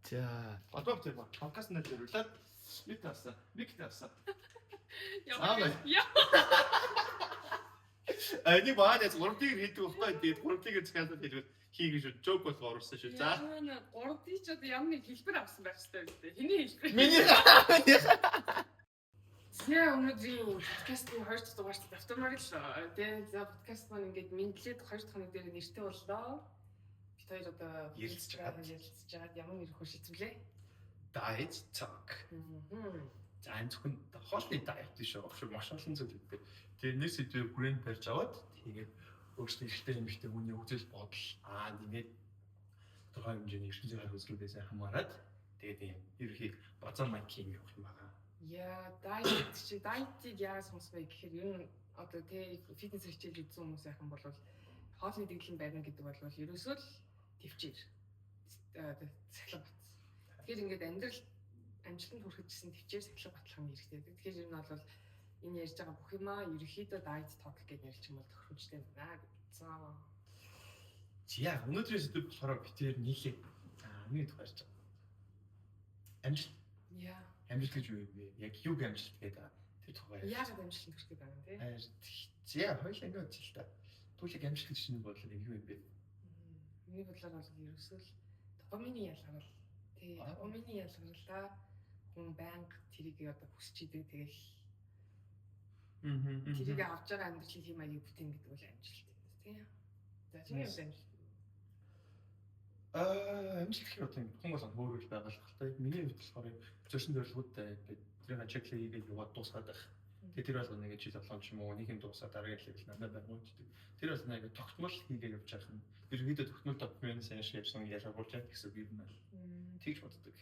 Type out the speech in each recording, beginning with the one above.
За, одоо тийм подкаст нэр зөвлөд нэг тавсан. Яа. Энийг бааdas 3-ыг хийдэг байхгүй. Тэгээд 3-ыг захиалаад хэлвэл хийгэж жок бол оруулсан шүү. За. 3-ыг ч одоо ямар нэг хэлбэр авсан байх хэрэгтэй гэдэг. Хэний хэлбэр? Миний. Яа, өнөөдрийн подкастын 2 дугаар давтамаар л шүү. Тэгээд за подкаст маань ингээд мэдлээд 2 дахь хоног дээр нэртэй боллоо. Бид хоёр одоо ярилцж байгаа ямар нэр хөө шийдвүлээ? Diet talk. За энэ зөвхөн хоолны diet шүү. Огшиг маш олон зүйл үүдэг. Тэгээд нэг сэдвээр хүрээнд барьж аваад тэгээд өөрсдөө ихтэй нэмэгтэй хүний үзэл бодол нэмээд тодорхой хэмжээний ертөнцийн хайр үзлүүдээс хамаарат тэгээд юм ерхий базар майкинг явах юм байна. Яа, diet-ийг яаж сонсвэ гэхээр ер нь одоо тий фитнес хичээл үзсэн хүмүүс яхан бол хоолны дэглэм барина гэдэг бол ерөөсөө л төвчээр сахилга бат. Тэгэхээр ингээд амжилтанд хүрэхжсэн төвчээр сахилга батлах юм хэрэгтэй. Тэгэхээр ер нь бол энэ ярьж байгаа бүх юмаа ерөөхдөө diet talk гэж ярьж юм бол тохиромжтой байна гэсэн. За өнөөдрийн сэдв болохоор битээр нийлээ. Миний тухай ярьж байгаа. Амжилт. Яа. Амжилт гэж юу вэ? Яг юг амжилт гэдэг тэр тухай. Яагаад амжилт хүрэх гэдэг юм те? За хоёул ингээд үзэл та. Түүхийг амжилт гэж шинэ бодлоо яг юу юм бэ? Миний бодлоор бол ерөөсөө л допамины ялгарл. Тий, допамины ялгарлаа хүн байнга тэрийг одоо хүсч идэг тэгэл тэрийг авч байгаа амьдралын хэм маягийг бүтээн гэдэг бол амжилт юм тий. За тийм юм амжилт. Амжилт гэх юм хүн болгон өөрөөр байгаа л багтай. Миний хувьд болохоор зорьсон зорилгоудтай тэрийг чеклээ хийгээд яваад дуусгаад байх. Тэгээ тэр бол нэг жил болгоом ч юм уу нэг юм дуусаад дараагийн левел надад байгуулдаг. Тэр бол нэг тогтмол хийгээд явж байгаа юм. Ерөнхийдөө тогтмол документ сайн шийдсэн ялгуулж байгаа гэсэн үг юм байна. Тэгж боддог.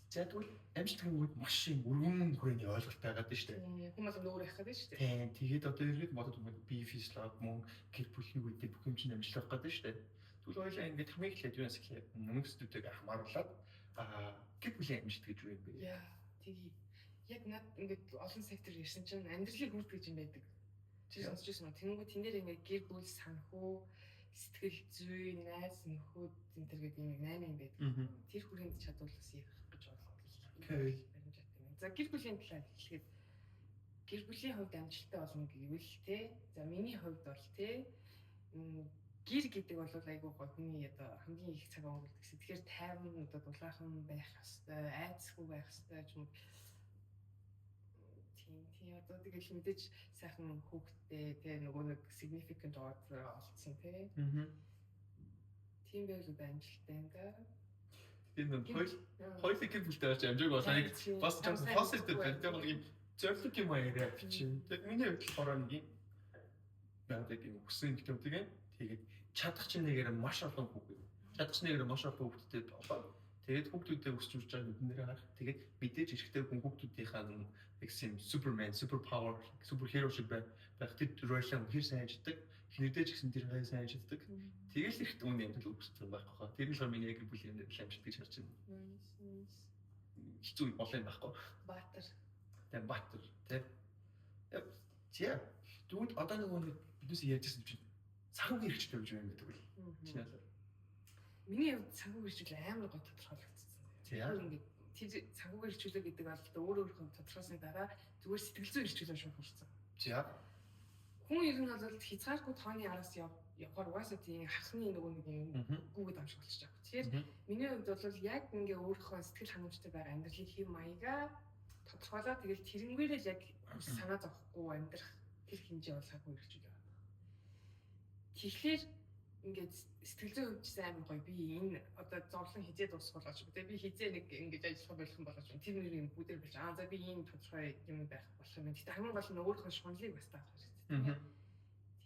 За тэгвэл амжилт гэнгүүт маш юм өргөн хүрээний ойлголт байгаад байна шүү дээ. Хүмүүс өөр их гэдэг шүү дээ. Тийм. Тэгээд одоо ерөнхийдөө бодод би физиолог мөн гэр бүлийн үедээ бүх юм чинь амжилт авах гэдэг шүү дээ. Тэгвэл хоёлаа ингээд хамгийн эхлээд юунаас эхлэв? Өмнөх зүйлийг хамааруулаад гэр бүлийн амжилт гэж юу юм бэ? Яа, тэгээ яг над ингээд олон сектор ирсэн чинь амьдралыг хүргэж юм байдаг. Чи сонсчихсон уу? Тэнгүү тэн дээр ингээд гэр бүл санхүү сэтгэл зүй, найз нөхөд энэ төр гэдэг юм 8 юм байдаг. Тэр хүрээнд чадвал бас ярих гэж бодлоо. За гэр бүлийн талаар хэлэхэд гэр бүлийн хувьд амжилттай болно гэвэл те. За миний хувьд бол те гэр гэдэг бол айгүй гой хүний одоо хамгийн их цаг өнгөрүүлдэг. Тэгэхээр тайван одоо дулаахан байх хэвээр, айцгүй байх хэвээр ч юм уу. Тийм одоо тэгэл мэдээж сайхан хүүхдтэй те нөгөө нэг significant order олцсон те. Тийм байл уу амжилттай юм да. Энэ хоёул гэр бүлтэй байж амжиг болохыг бас ч positive байдаг юм зөвлөг юм аа чинь. Тэг миний хувьд болохоор нэг юм байдаг юм хүсэн гэдэг тэгээд чадах чинь нэгээр маш олон хүүхэд. Чадах чинь нэгээр маш олон хүүхэдтэй болоо. Тэгээд хүүхдүүдээ өсч үрж байгаа нүднээр харах. Тэгээд мэдээж эрэхтэй хүн хүүхдүүдийнхаа юм супермен, суперпауер, суперхеро шиг байх тэр роль хэр сайн ажилладаг. Хинэдэж гэсэн тэр хай сайн ажилладаг. Тэгэл их үн амжилт үүсгэх байх гоо. Тэр нь л миний яг бүлийн амжилт гэж харж байна. Хэцүү болоо юм байхгүй. Баатар. Тэгээд баатар тий. Яа. Дүүд одоо нэг биднээс ярьжсэн чинь санхүү хэрэгчтэй гэж юм байдаг үл. Чиний л. Миний хувьд санхүү хэрэгчүүл амар гоо тодорхойлогдсон. Тэгэхээр ингээд тэр санхүү хэрэгчүүлээ гэдэг бол өөрөөр тодорхойлсны дараа зүгээр сэтгэл зүйн хэрэгчүүлээ шууд хүрсэн. За. Хүн ер нь бол хязгааргүй тооны араас явахаар угаасаа тийм хахны нөгөө нэг юм гүгэд амшиг болчих жаа. Тэгэхээр миний хувьд бол яг ингээ өөрийнхөө сэтгэл ханамжтай байгаа амьдралын хэв маягаа тодорхойлоод тэгэл тэрнгээрээ яг санаа зовхгүй амьдрах тэр хэмжээ бол санхүү хэрэгчүүлээ. Тэгэхээр ингээд сэтгэл зүйн хувьд чинь амар гоё. Би энэ одоо зовлон хизээ дуусах болгооч. Би хизээ нэг ингэж ажиллах болох юм болгооч. Тэр нэрийн бүдэр болж за би энэ тодорхой юм байх болох юм. Гэтэ хамгийн гол нь өөрийнхөө шунлыг бас таах хэрэгтэй.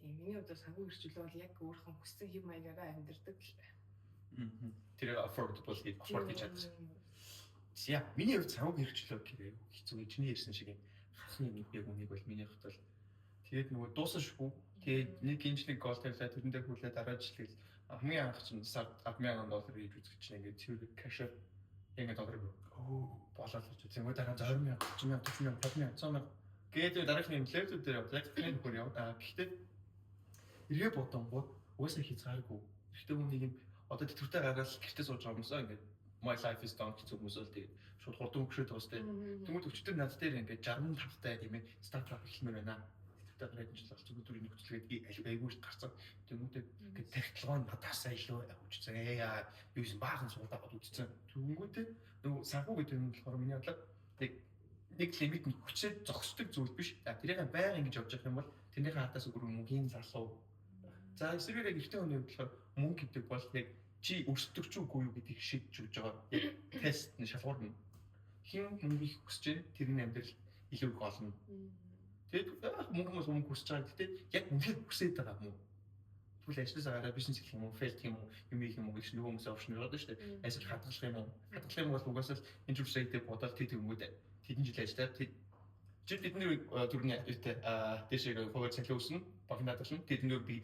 Тийм миний хувьд санхүү хэрэгжүүлээ бол яг өөрийнхөө хүссэн хэв маягаараа амьдардаг л байна. Тэр affordable гэж чадчих. За миний хувьд санхүү хэрэгжүүлээ гэхээр хэцүү чиний ярьсан шиг юм хахны нэг яг үнийг бол миний хувьд бол тэгээд нөгөө дуусах шүү. Тэгээд нэг инженерийн гол тавилаа тэрэндээ хүлээ дараа жилээс хамгийн анх чинь сард $10,000 хийж үзэж чинь ингээд тэр кэшэр ингээд доллар болоод л ч зэнгүү дараа 20,000, 30,000, 40,000, 50,000, 100,000 гэдэг дараагийн левел дээр яг хөр яваа. Гэхдээ эргээ бодонгууд угаасаа хязгааргүй. Гэхдээ хүн нэг юм одоо тэтгэвртэй гараад гэртээ сууж байгаа юмсаа ингээд My life is done гэж хүмүүс бол тэгээд шууд хурдан өгшөөд байгаа сте. Тэнгүүд өчтөр над дээр ингээд 65 таа тийм ээ стартап эхлэмээр байна. Тэгээд энэ жил зүгээр нөхцөлгээд айгууш гарсан. Тэнгүүд ингээд тархилгоо надаасаа илүү авчихсан. Юу юм баахан суугаад үзсэн. Тэнгүүд нөгөө санхүү гэдэг нь болохоор миний бодлоо нэг лимит нь хүчээр зогсдог зүйл биш. Тэрийг байнга ингэж явж явах юм бол тэрнийхээ хатаас өгөр мөнгөний залуу. За эсвэл яг эртний хүний хувьд болохоор мөнгө гэдэг бол яг чи өрсөлдөж ч үгүй юу гэдгийг шийдэж өгч байгаа. Тест нь шалгуур нь хин мөнгө их хүсэж байна. Тэрний амьдрал илүү их олно. Тэгээд мөнгө хүсэж байгаа. Гэтэ яг үнэхээр хүсээд байгаа юм уу? Тэгвэл ажлаасаа гараад бизнес хийх юм уу, фейл хийх юм уу, юм хийх юм уу гэж нөгөө хүмүүс опшн өгöd шүү дээ. Ажил хадгалах юм уу? Хадгалах юм бол угаасаа энэ жил сайдээ бодоод тэтгэмүүд тэдэн жил ажиллаад бидний төрний үүтэй дэшээ хогоо цалин өснө, багнаад өснө. Тэднэр би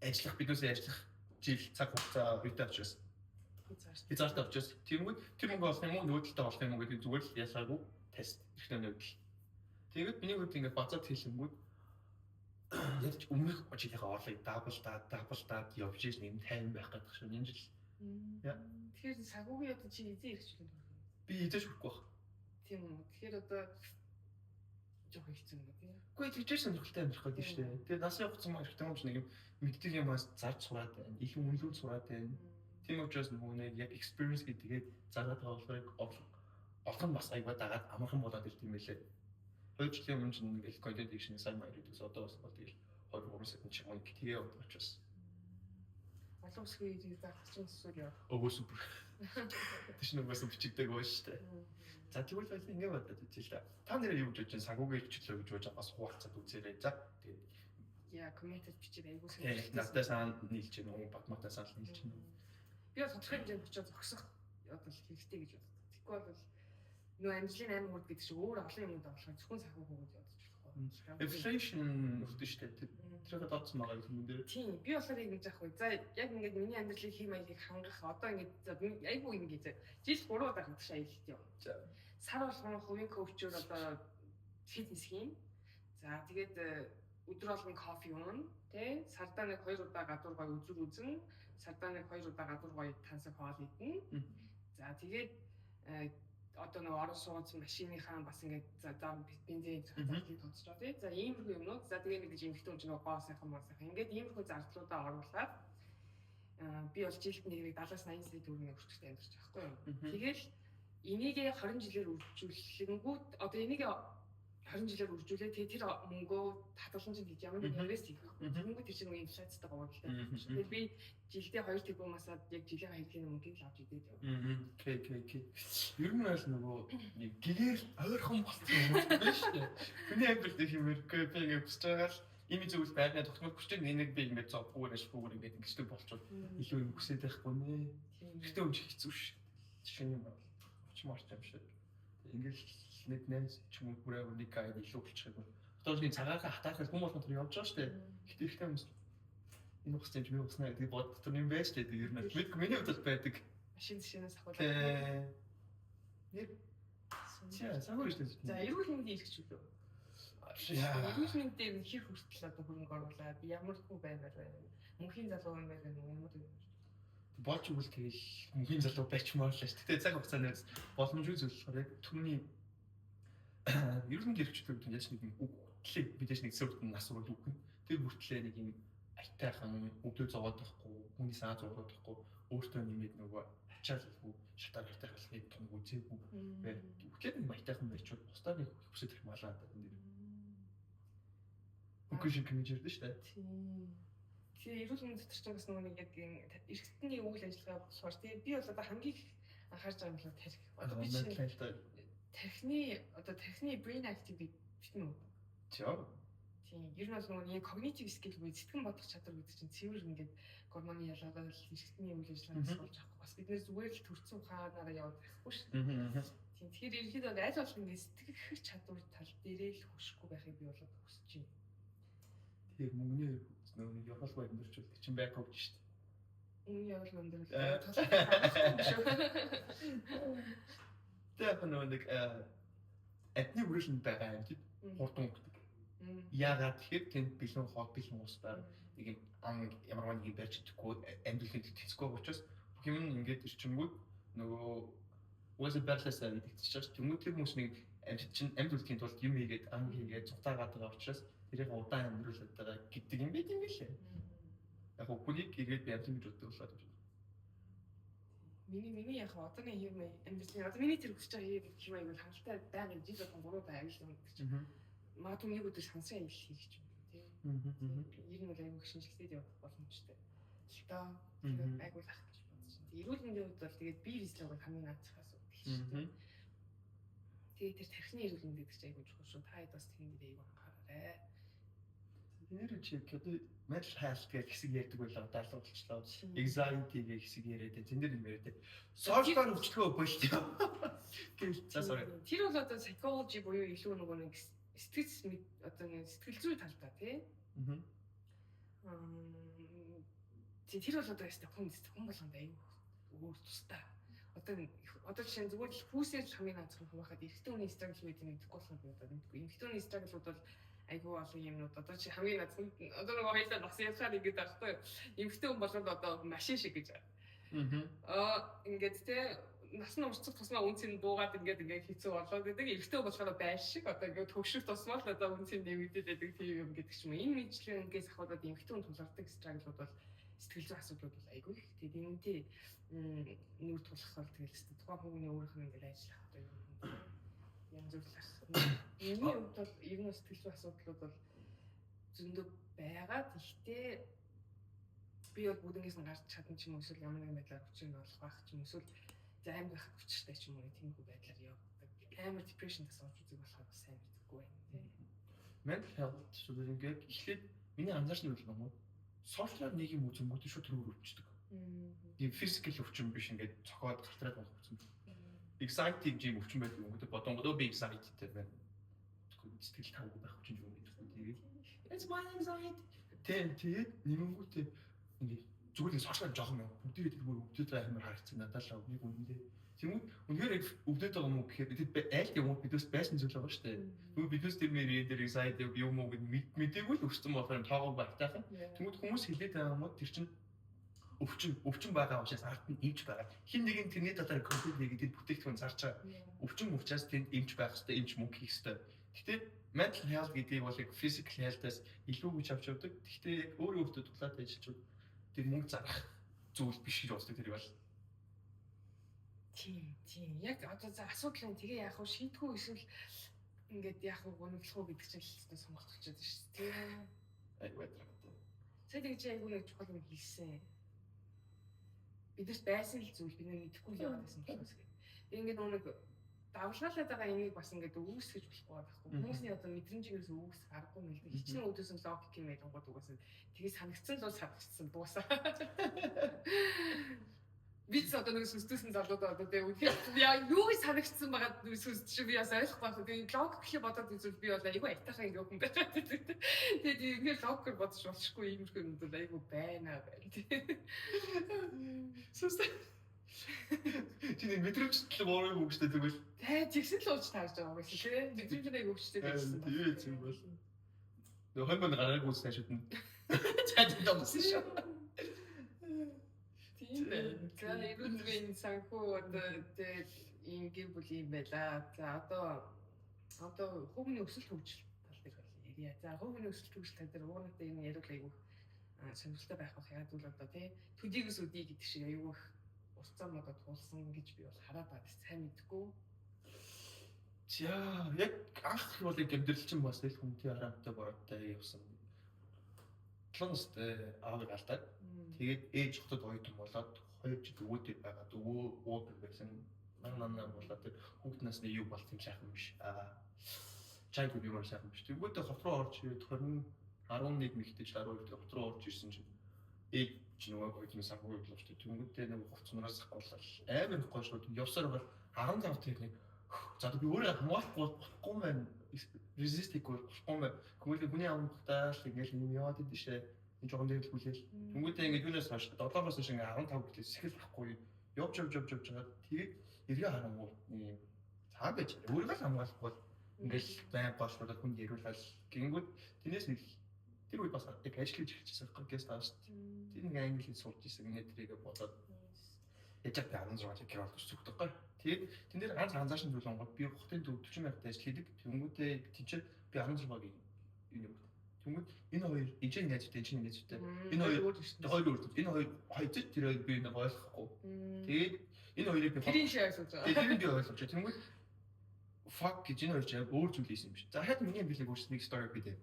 ажиллах биднээсээ ажиллах жил цаг хугацаа үүтэй авчирсан. Хязгаартай авчирсан. Тэнгүүд тэр мөнгө олох юм уу, нөөдөлтэй болох юм уу гэдэг зүгээр л ялгаагүй тест ихтэй нөөдөл. Тэгээд миний хувьд ингээд бацаад хэлэнгүүд ярьж өмнөх жилийнхаа орлогыг даблдаад явж ийж нэм тайван байх гэдэг шиг энэ жил. Тэгэхээр сагуугийн одоо чи эзэн хэрэгчлэн байна. Би эзэж хүрхгүй баг. Тийм үү. Тэгэхээр одоо жоох хэцүү юм байна. Үгүй тэгж сонирхолтой амьдрах гэдэг шүү дээ. Тэгээд нас явахсан маа хэрэгтэй юм шиг нэг юм мэддэг юмас зарж сураад байна. Их үнэлүүл сураад байна. Тийм учраас нөгөө нэг яг experience гэдгээд зараад байгаа болохыг олох нь бас аяга дагаад амархан болоод ирд юм байлээ. 2 жилийн өмнө чинь ингээл content creation сайн маяг гэдэг одоо бас бол тэгэл 2-3 секунд ч юм уу тгээ явуулж учраас. Олон усгийн ирээд зарах чинь эсвэл яа. Ого супер. Тэш нөгөөс бичигдэг байгаа шүү дээ. За тэгвэл бас ингэ бодоод үзье л да. Та нэр юу гэж бодож сагуугийн хчлөө гэж бодож байгаа бас хуваалцаад үзээрэй. За тэгээд яа комментд бичиж айгуу сайн. Надтай саанд нийлж гэнэ үү, Батматай саанд нийлж гэнэ үү. Би бас тодорхой хэмжээнд очиод зогсох одоо хэрэгтэй гэж боддог. Тэгэхгүй бол нөө амжилтын 8 мөрд гэдэг шиг өөр олон юмд орлоход зөвхөн сахуу хөгөөд явуулж болох. Inflation өгдөө шүү дээ. Тэрийг дооцсон байгаа юм дээр. Тийм. Би болохоор ингэж яах вэ? За яг ингээд миний амьдралын хэм маягийг хангах одоо ингээд айгүй ингээд жил 3 удаа хандах аялалт юм. За. Сар болгон хувийн коучор одоо фитнес хийн. За тэгээд өдөр болгон кофе уун, тэ? Сардаа нэг 2 удаа гадуур гоё үзүр үзэн, сардаа нэг 2 удаа гадуур гоё тансаг хоол идэн. За тэгээд одоо нэг орон сууц машиныхаа бас ингээд за бензин зардалыг тодорчоо тий. За иймэрхүү юмнууд. За тэгээ нэг жимхтэн ч нэг гоо сайхан ингээд иймэрхүү зардлуудаа оруулаад би бол жилд нэг 70-80 сая төгрөгийн өртөгтэй амьдарч байгаа байхгүй юу. Тэгэл энийг 20 жилээр үржүүлэнгүүт одоо энийг 20 жилээр үржүүлээ тэр мөнгөө хадгалан чинь гэж ямар нэг инвест хийх вэ? Мөнгө тэр чинь инфляцтай байгаа л да. Тэгэхээр би жилдээ 2 тэрбумаас яг жилийн хаягдлын мөнгөийг л авч идээд яваа. Окей. Ер нь бол нөгөө гэр ойрхон болсон юм биш үү? Хүний амьдрал их юм өргөө би ингэ хүсэж байгаа л ийм зүйл байгаад тогтмол хүчтэй нэг би ингэ зовгүй нэшгүй ингэ ингэдэг болчихвол илүү юм хүсээд байхгүй нэ. Гэхдээ өмч хэцүү ш. Жишээ нь очмоор юм шиг. Ингээл нэг найз ч юм уу бүрээ нэг гайд илүү болчих юм. Хотоочны цагаахаа хатаахад хүмүүс болгон тэр явж байгаа шүү дээ. Гэтэ ихтэй хүмүүс энэ ухсан юм уснаа гэдэг боддог юм байж дээ. Ер нь миний хувьд байдаг. Машин зэшнээс ахвал. Нэг сагуу шүү дээ. За эрүүл мэндийн хэрэгч үү? Эрүүл мэндийн хэр хүртэл одоо хөрөнгө оруулаад ямар хүү баймаар байна. Мөнхийн залуу баймаар байна уу? Ямар юм? Болж өгвөл тэгэл мөнхийн залуу байчмаар л шүү. Гэтэ цаг хугацааны боломжгүй зүйл болохоор яг түүний ерөнхий хэрэгчлүүд нь яаж нэг үг хөтлөө бидээс нэг зөвхөн нас урал үг. Тэр бүртлээ нэг юм айтайхан өвдөө зовоод байхгүй, хүний саа зовоод байхгүй, өөртөө нэмээд нөгөө ачаалгүй шатаар хайтай халахыг нэг үзээгүй байв. Үхлээд нэг айтайхан байчвал бусдаа нэг хүсэж ирэх малаа гэдэг юм. Үгүй шиг юм ярьдэн шүү дээ. Тийм. Тэгээ эрүүл мэндийн дотор ч бас нөгөө нэг яг эргэтний үйл ажиллагаа болохоор тийм би бол одоо хамгийн их анхаарч байгаа юм бол тарих. Одоо би чинь тархины brain activity битэн үү? Тийм. Ер нь бол нөгөө cognitive skill буюу сэтгэн бодох чадвар гэдэг чинь цэвэр ингээд гормоны ялгаагаар эргэтний үйл ажиллагааг болж авахгүй. Бас бид нэр зүгээр л төрцөн ухаанаараа яваад байхгүй шүү дээ. Тийм. Тэгэхээр ерөнхийдөө аль болох ингээд сэтгэх чадвар тал дээрээ л хөшөхгүй байхыг би бол хүсэж байна. Тэгээ мөнгөний нөгөө явуулгүй амьдэрчүүл чинь байх гэж шүү дээ. Мөнгө явуул өндөрлөө. Тэгээ нэг адны үрэлэнд байгаа юм тийм хурдан өгдөг. Яагаад тэгэхээр тэнд бэлэн хол бэлэн ус байна. Нэг юм ямар нэг барьж идэхгүй амьдралын тэцгүй учраас бүх юм ингээд ирчингүүд нөгөө уусаа байрлаасаа идэгдэж байгаа. Тэнгүүд тэр хүмүүс нэг амьд үлдэхийн тулд юм хийгээд ам хийгээд цутаагаад байгаа учраас тэрийг удаан амьдруулад байгаа гэдэг юм байт юм билээ. Яг хүнийг ирээд би амьд гэж боддог болоод байна. Миний яг одооны юм амьдрал одоо миний тэр хүсэж байгаа юм аягүй хангалттай байгаа юм жил болгон 3 удаа аягүй гэдэг чинь. Магадгүй нэг өдөр сансан аягүй хийх гэж байна тийм. Ер нь бол аягүй шинжилгээд явах боломжтой. Гэхдээ аягүй лах гэж бодож байна. Эрүүл мэндийн хувьд бол тэгээд бие биеслэг бол хамгийн наад зах асуудал шүү дээ. Тэгээд тэр тархины эрүүл мэнд гэдэг чинь аягүй чухал шүү. Та хэд бас тийм дээр аягүй анхаараарай. Нэр чи одоо mental health гэх хэсэг ярьдаг байлаа даалга болчихлоо. Anxiety гэх хэсэг яриад тэн дээр юм яриад. Social өвчлөгөө болчихё. Гэл за sorry. Тэр бол одоо psychology буюу илүү нөгөө нэг сэтгэл одоо нэг сэтгэл зүй талдаа тий. Тэр бол одоо ястаа хүн болгонд аюу өөр тустай. Одоо жишээ нь зүгээр л хүүсээс хамгийн анцхан хуваахад эрэгтэй хүний struggle гэдэг нь тэгэхгүй болоход одоо мэдгүй. Эмэгтэй хүний struggle бол айгүй олон юмнууд одоо чи хамгийн нацсан одоо нөгөө хоёулаа бас ялхаад ингэж байхгүй эмэгтэй хүн болгоод одоо машин шиг гэж ингээд те нас нь урцах тусмаа үнцэн дуугаад ингээд хийцүү болоод гэдэг эрэгтэй болохоор байр шиг одоо ингээд төгшөх тусмаа л одоо үнцэн нэмэгдээд байдаг тийм юм гэдэг ч юм энэ мэдлэгийн ингээс ахвалаад эмэгтэй хүн тулгардаг struggle-ууд бол сэтгэл зүйн асуудлууд бол айгүй их тэгээд энэтэй нүүр тулах бол тэгэл тухайн хүмүүний өөрийнх нь ингээд ажиллах одоо юм янз бүрийн миний хувьд бол ер нь сэтгэл зүйн асуудлууд бол зөндөө байгаа. Гэхдээ би бол бүгднээс нь гарч чадсан ч юм уу эсвэл ямар нэгэн байдлаар хүчээр болох байх ч юм эсвэл амар их хүчтэй ч юм уу тиймэрхүү байдлаар явдаг. Амар depression-тас орж үзэх болохоор бас сайн мэдгүй байна тийм. Mental health зүгээр ингээд эхлээд миний анзаарч нь бол юм. Social нэг юм үзэнгүүт шууд төрөөр өвчдөг. Тийм physical өвчин биш ингээд цохоод гартраад болох өвчин. Anxiety гэж юм өвчин байдаг юм. Гэдэг бодонгодоо би anxiety-тэй байна. Сэтгэл тавгүй байх өвчин юм гэдэг. Тэгээд it's my anxiety. Тэгээд нэмэнгүүтээ ингээд зүгээр л social жоохон юм. Бүгдээ тэр бүр өвдөд амар харагдсан надад л нэг үнэндээ. Тэгмүүд үнээр өвдөд байгаа юм уу гэхээр бид айл юм бидээс байсан зүйл байгаа шүү дээ. Тэгвэл бидээс тэр нэр дээр anxiety юм уу гэд мэдээгүй л өссөн болохоор тоогоо багтаахан. Тэгмүүд хүмүүс хэлээд байгаа юм уу тэр чинь өвчин байгаа учраас ард нь эмч байгаа. Хин нэг нь тэрний талаар контент хийгээд бүтээгдэхүүн зарж байгаа. Өвчин учраас тэнд эмч байх хэрэгтэй, эмч мөнгө хийх хэрэгтэй. Гэхдээ mental health гэдэг бол яг physical health-аас илүү хүч авч явдаг. Гэхдээ яг өөрөө өөртөө тулаад ажиллаж тэр мөнгө зарах зүйл биш гэж боддог тэр бол. Тийм. Яг одоо за асуудал нь тэгээ яах вэ? Шийдэх эсвэл ингээд яах вэ? Гонглох уу гэдэг чинь л сонголт болчиход байна шүү дээ. Тийм. Айгуу ядраатай. Сая тэгж айгуу нэг чухал юм хэлсэн. Бидэрт байсан л зүйл бид мэдэхгүй л яваад байсан болохоос гэх. Ингээд нэг давлгаалаад байгаа юмыг бас ингээд үүсгэж болохгүй байхгүй. Хүмүүсийн одоо мэдрэмжээс үүсэх аргагүй юм л дээ. Хичнээн өдөөсөн логик юм яд гонгод угаасаа тэгээ санагдсан л санагдсан дуусаа. Бид одоо нэг сүстсэн залуудаа одоо тэгээ үнэхээр яа юу санагдсан байгаа сүст чи би бас ойлгохгүй байна. Тэгээ логик гэхээ бодоод үзвэл би бол айгүй айтайхан ингээ хүн байна. Тэгээд ингээ логикээр бодож болчихгүй иймэрхүү юм бол айгүй байна. Сүст чиний мэдрэмжтэй өөрөө хөвгчтэй тэгвэл тэгсэн л ууч тааж байгаа юм шиг тийм мэдрэмжтэй хөвгчтэй гэсэн тийм юм бол нөх хэмбэн гараагүй сайн шүтэн чад домсон шүү тийм ээ тэгээ ирүүл санхүү одоо тэгээд ингээ бүл юм байла за одоо хувийн өсөлт хөгжил тал дээр бол ярья за хувийн өсөлт хөгжил тал дээр уурнатай юм яриул айгүй сонирхолтой байх яг л одоо тий төдийгөөс үдий гэдэг шиг айгүй уцаа модод туулсан гэж би бол хараад байна. Сайн мэдгүй. За яг анх бол яг амьдрал чинь бас л хүнтэй харамтай бороотой явсан. 7 настай аавыг алдаад тэгээд ээж хотод оюутан болоод 2 жил өвөөтэй байгаад өвөө байсан. Нанаа болоод хүүхд насны юу болт юм сайхан биш. Чайгүй юм сайхан биш. Тэгвэл хот руу орж ирээд 11 мэгтэж 12 дэх хот руу орж ирсэн чинь ээж чи нөгөө гойдны санхүү явуулж шүү дээ. Тэнгүүдээ нэг хувцснараас голлол амар их гойшууд явсаар бол 15 техник. За би өөрөө хамгаалахгүй болохгүй маань resist хийхгүй болохгүй маань. Хүмүүний амттай л ингээл юм яваад идэв шээ. Энэ жоохон дэвлгүүлээл. Тэнгүүдээ ингээд юунаас хойш 7-оос хойш ингээд 15 гэтэл сэхэл байхгүй. Явж жагаад тэгээд эргээ харангуй юм цаа байж. Өөрөө л хамгаалахгүй ингээл байн гойшууд хүн яриулаад гингүүд тэрнээс нэг тэр үед бас яг ажиллаж эхэлчихсэн байхгүй гээс тааш. Тэр нэг англи хэл сурч ирсэн нэг тэрийг бодоод Яжаа би 16 гэр болдог зүгдэггүй. Тэгээд тэн дээр ганц анзаарсан зүйл онгод би хотын төв 40 мянгад ажил хийдэг. Тэнгүүтээ тийч би 16-гийн энэ юм. Тэнгүүд энэ хоёр ижил найзтай чинь найзтай. Энэ хоёр өөр. Энэ хоёр хоёрт тэрийг би нэг ойлгохгүй. Тэгээд энэ хоёрыг би тэрийг ойлгож байгаа. Тэгээд би ойлгож. Тэнгүүд fuck гэж энэ хоёр ч өөр зүйл хийсэн юм шиг. За хаад миний билег өөрсдөө нэг story би дээ.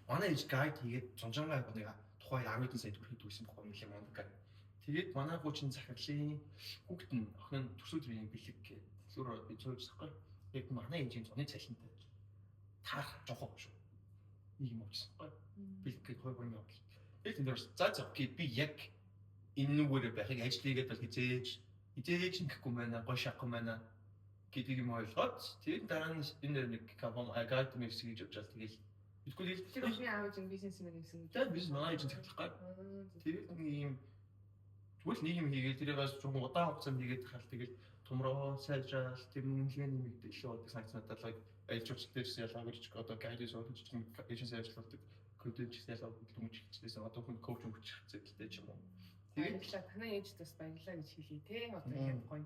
Манай ээж гайд хийгээд зунжангаа нэг тухай 10 сая төгрөг хийсэн байхгүй юм шиг манд гайд. Тэгээд манай гуучин захирлын хүүхэд нь охин нь төсөөдрийн бэлэг гээд зүгээр би зөөжсөхгүй. Яг манай ээжийн зуны цалинтай таарах жоохоо шүү. Нэг юм уучсахгүй. Бэлэг гээд хой юм явал. Тэгээд энэ дөр за гээд би яг энэ нүгээр байхыг ажлыгээд бол хизээж нэхгүй байна, гой шахгүй байна гэдэг юм ойлгоод тэгээд дараа нь энэ нэг капом академикс гэж явж байгаа. Тэгээд Тэгвэл тэр охины аав чинь бизнесмен гэсэн үг. Тэгээд бизнес манай ээж захирлах гад. Тэгээд нэг юм тэгвэл нэг юм хийгээл тэрээс ч удаан хугацаанд хийгээд хахад тэгэл тумроо сайжраал тэр үнэлгээний мэдээлэл болдог санкцнуудаа айлчууч дээрс ялгаа гэж одоо гайдс болдог юм эйженси ажилладаг контент ялгаа хөдөлмөж хийчихсэн одоо хүн коуч өгч хэвчээтэй ч юм уу. Тэгээд танай ээж бас баярлаа гэж хэлье те. Одоо яг гоё.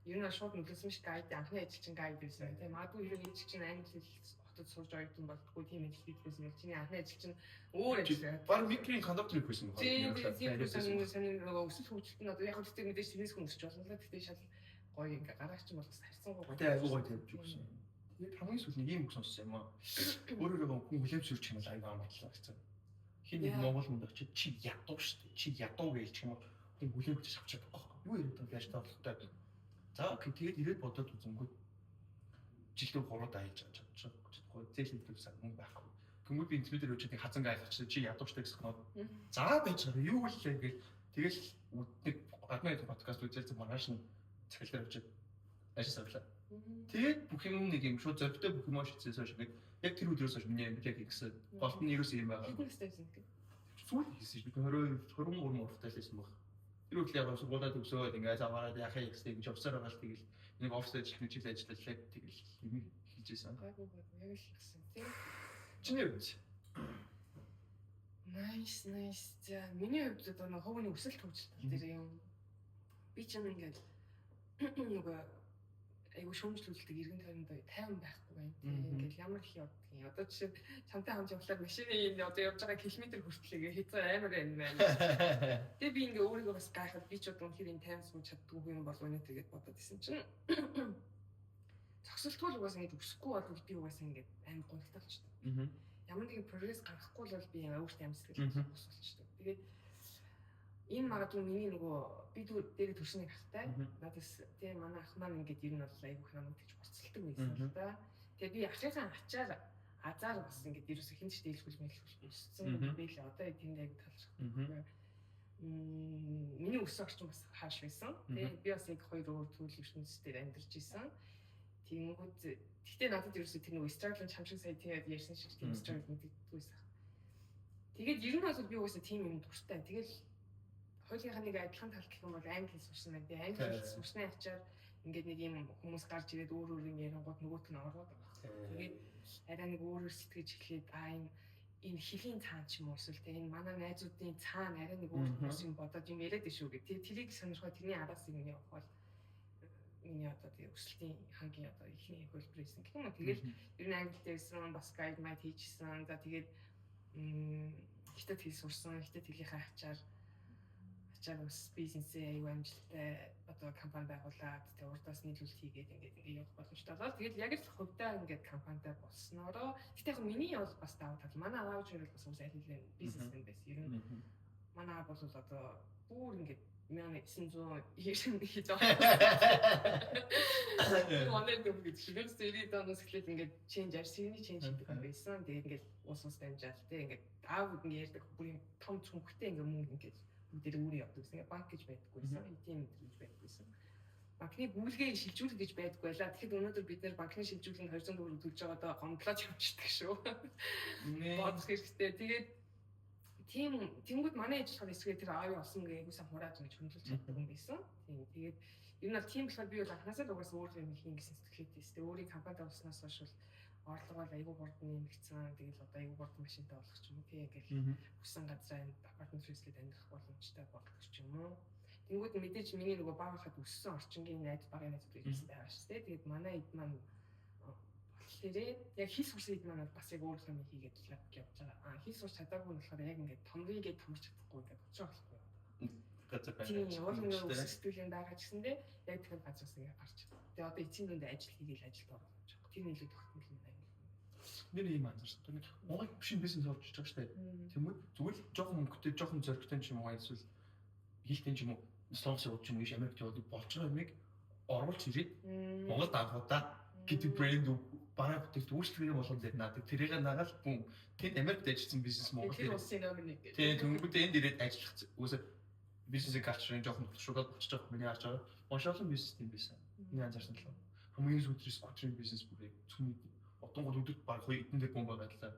Ер нь шууд нөлөөсөн ш гайд анхны ажил чинь гайд байсан. Тэгээ магадгүй ер нь ээж чинь англи хэл хотод сурж оюутан болтгүй тийм ажил хийдгүйсэн юм. Чиний анхны ажил чинь өөр ажил. Баг микрийн кондуктор хийсэн юм байна. Тийм сонин нөгөө өсөл хөгжилт нь одоо яг л тэр мэдээж тэрнээс хүн өсч болно л гэхдээ шал гоё ингээ гараач юм бол бас харьцангуй. Тэгээ аюу гоё тавьж өгсөн. Тэгээд хамгийн сүүл нэг юм сонссон юм аа. Өөрөөр хүн хүлэмжшүүлж юм бол аюу амарчлаа гэсэн. Хин нэг Монгол хүнд очиж чи ядуу штэ. Чи ядуу гэлч юм уу? Хүн хүлэмжж авчаад байгаа юм. Юу юм бэ? Яаж таалахтай. За окей тэгээд ирээд бодоод үзэнгүү жилдээ 3 удаа хийж чадчих. Зээл хэлсэн мөн байхгүй. Тэнгүүд би интернетээр өчиг хазан гайлгач чи ядууштай гэсэн нь. За байж байгаа юу хэлээ гэж тэгэл нэг гадны подкаст үзэлцэн маргааш нь цахилгаар очиж ажил суулаа. Тэгээд бүх юм нэг юм шууд зөрөгтэй бүх юм шийдсэн сошиг нэг яг тэр өдрөөс хойш миний амьд яг ингэсэн голт нь ерөөс юм байгаа. Сүүл хийсэн би 23 мөрөвтэй л байсан баг. Тэр үйл яг сургуулаа төгсөөд ингээд аваараад яхаа ихтэй гэж офсоор байгаа л тэгэл нэг офсод ихний чиг ажиллалаа тэгэл юм хийжсэн. Гайгүй яг л гэсэн тийм. Чиний үед Nice. За миний хувьд одоо нэг ховны өсөлт хөгжилт дээр юм. Би ч юм ингээд нөгөө айгу шүүмжлүүлдэг иргэн тойронд 50 байхгүй байна. Ингээд ямар их явдаг юм. Одоо жишээ чамтай хамт явхлаар машины одоо явж байгаа километр хүртэл хэзээ амар байна. Тэгээ би ингээ өөрийгөө бас гайхаад би ч одоо үнэхээр энэ 50 сууж чаддгүй юм болов нэ тэгээд бодоод исэн чинь зогсолтгүй угаас ингэж өсөхгүй бол би угаас ингэж амар гонхтой болчихсон. Ямар нэгэн прогресс гаргахгүй бол би өөртөө амьсгал босолчтой. Тэгээд энэ магадгүй миний нөгөө би дээр төрсний ахтай надаас тийм манай ах маань ингэж ер нь бол айгүй ханамд гэж борцолдог байсан л да. Тэгээд би ахыхаа ачаар азар бас ингэж ерөөсө хинч дийлхүүл өссөн. Би л одоо тэнд яг талрах. Миний өссөн орчин бас хааш байсан. Тэгээд би бас яг хоёр өөр төрөл ертөнцийн амьдарч исэн. Тэнгүүд гэхдээ надад ерөөсөө тэр нэг struggle хамшиг сая тэгээд ярьсан шиг тийм struggle мэддэггүйсэн. Тэгээд ер нь бол би угаасаа тийм юм дуртай. Тэгэл хоёулынхаа нэг адилхан тал гэх юм бол англи хэл сурсан байх. Англи хэл сурсны ачаар ингээд нэг юм хүмүүс гарч ирээд өөр юм ярингууд нөгөөт нь ороод байгаа. Тэгээд арай нэг өөрөөр сэтгэж эхлээд энэ хэлийн цаан ч юм уу эсвэл тэ энэ манай найзуудын цаана арай нэг өөр хүмүүс юм бодоод юм яриад шүү гэх. Тэрийг сонирхоод тэрний араас юм явах бол миний одоо тийм өсөлтийн хамгийн одоо ихний хөлбөр байсан гэх юм уу. Тэгээд ер нь англи дээрсэн бас гайд майд хийжсэн. За тэгээд хятад хэл сурсан. Хятад хэлийнхаа ачаар бас бизнесээ аюу амжилттай одоо компани байгуулад тэгээд урдаас нийлүүлэлт хийгээд ингээд явах боломжтой болоо. Тэгээд яг л хувьдаа ингээд компанитай болсноороо гэхдээ яг миний бол бас даваа тал. Манай аав ч бас ус аль хэлний бизнесмен байсан. Ер нь манай аав бол одоо бүр ингээд 1990 хийж байгаа. Манай дөрөв гэж шилээс 90 доноос эхлээд ингээд change гэдэг юм байсан. Тэгээд ингээд ус дамжаал те ингээд аав ингээд ярьдаг бүр юм том цүнхтэй ингээд мөнгө ингээд бүгд өөрийн явдаг гэсэн. Банк гэж байдаггүйсэн. ATM гэж байдаггүйсэн. Банкны гүйлгээ шилжүүлэх гэж байдаггүй байлаа. Тэгэхэд өнөөдөр бид нэр банкны шилжүүлэнд 200 төгрөг төлж байгаадаа гомдлоод явчихдаг шүү. Бодох хэрэгтэй. Тэгээд тийм тэнгууд манай ээж болохоор эсгээ тэр аавь олсон гээгүйсэн хураад ингэж хөндлөж чаддаг юм байсан. Тийм. Тэгээд ер нь бол тийм болохоор би бол анхнаасаа л угаасаа өөр юм хийн гэсэн сэтгэлтэй тест. Өөрийн компанид олсноос хойш бол орлого бол аюу хурдан нэмэгдсэн. Тэгэл одоо аюу хурдан машинтай болох ч юм уу. Тийм ингээл хүссэн газраа апартмент фэслэд амьдрах боломжтой болох ч юм уу. Тэнгүүд мэдээж миний нөгөө баг хахад өссөн орчингийн найз багын найзууд ирсэн байгаа шүү дээ. Тэгээд манай эд маань болохоор яг хэл сурсан эд маань бас яг өөрийнхөө юм хийгээд явж байгаа. Хэл сурч чадаагүй нь болохоор яг ингээд томрыгээд томорч чадахгүй ингээд очиж болохгүй. Газар байна. Тийм, уул ингээ өсөлтөлийн байгаа ч гэсэндээ яг тэгэхээр газраас ингээ гарч. Тэгээ одоо эцсийн дүнд ажил хийгээл ажилд орох гэж байна. Тэр нэлээд тогтмол юм байна. Нэр ийм анзаарсан. Тэгээд Монгол биш бизнес олж байгаа шүү дээ. Тэмүүл зүгээр л жоохон мөнгөтэй, жоохон зоригтой ч юм уу эсвэл хийлтэн ч юм уу, спонсор ч юм уу, Америкт яваад болж байгаа юмыг оруулж ирээд Монгол даахуудаа гэдэг брэнд бараа бүтээгт үйлчлэгээ болгоод наадаг. Тэрийг нагаал бүм тэнд Америкт ажилласан бизнес Монгол тэр улсын номер 1 гэдэг. Тийм, тэнгүүд энд ирээд ажиллах үгүй бизнесийн калчрын жоохон тушруулаад болчих жоох миний харж байгаа. Моншоолын бизнес тийм байсан. Миний анзаарсан л. Хамгийн сүүлийн скутерийн бизнес бүрээ цүмний одонгод өдөрт баг 2 эдэн дээр бомб байдлаа.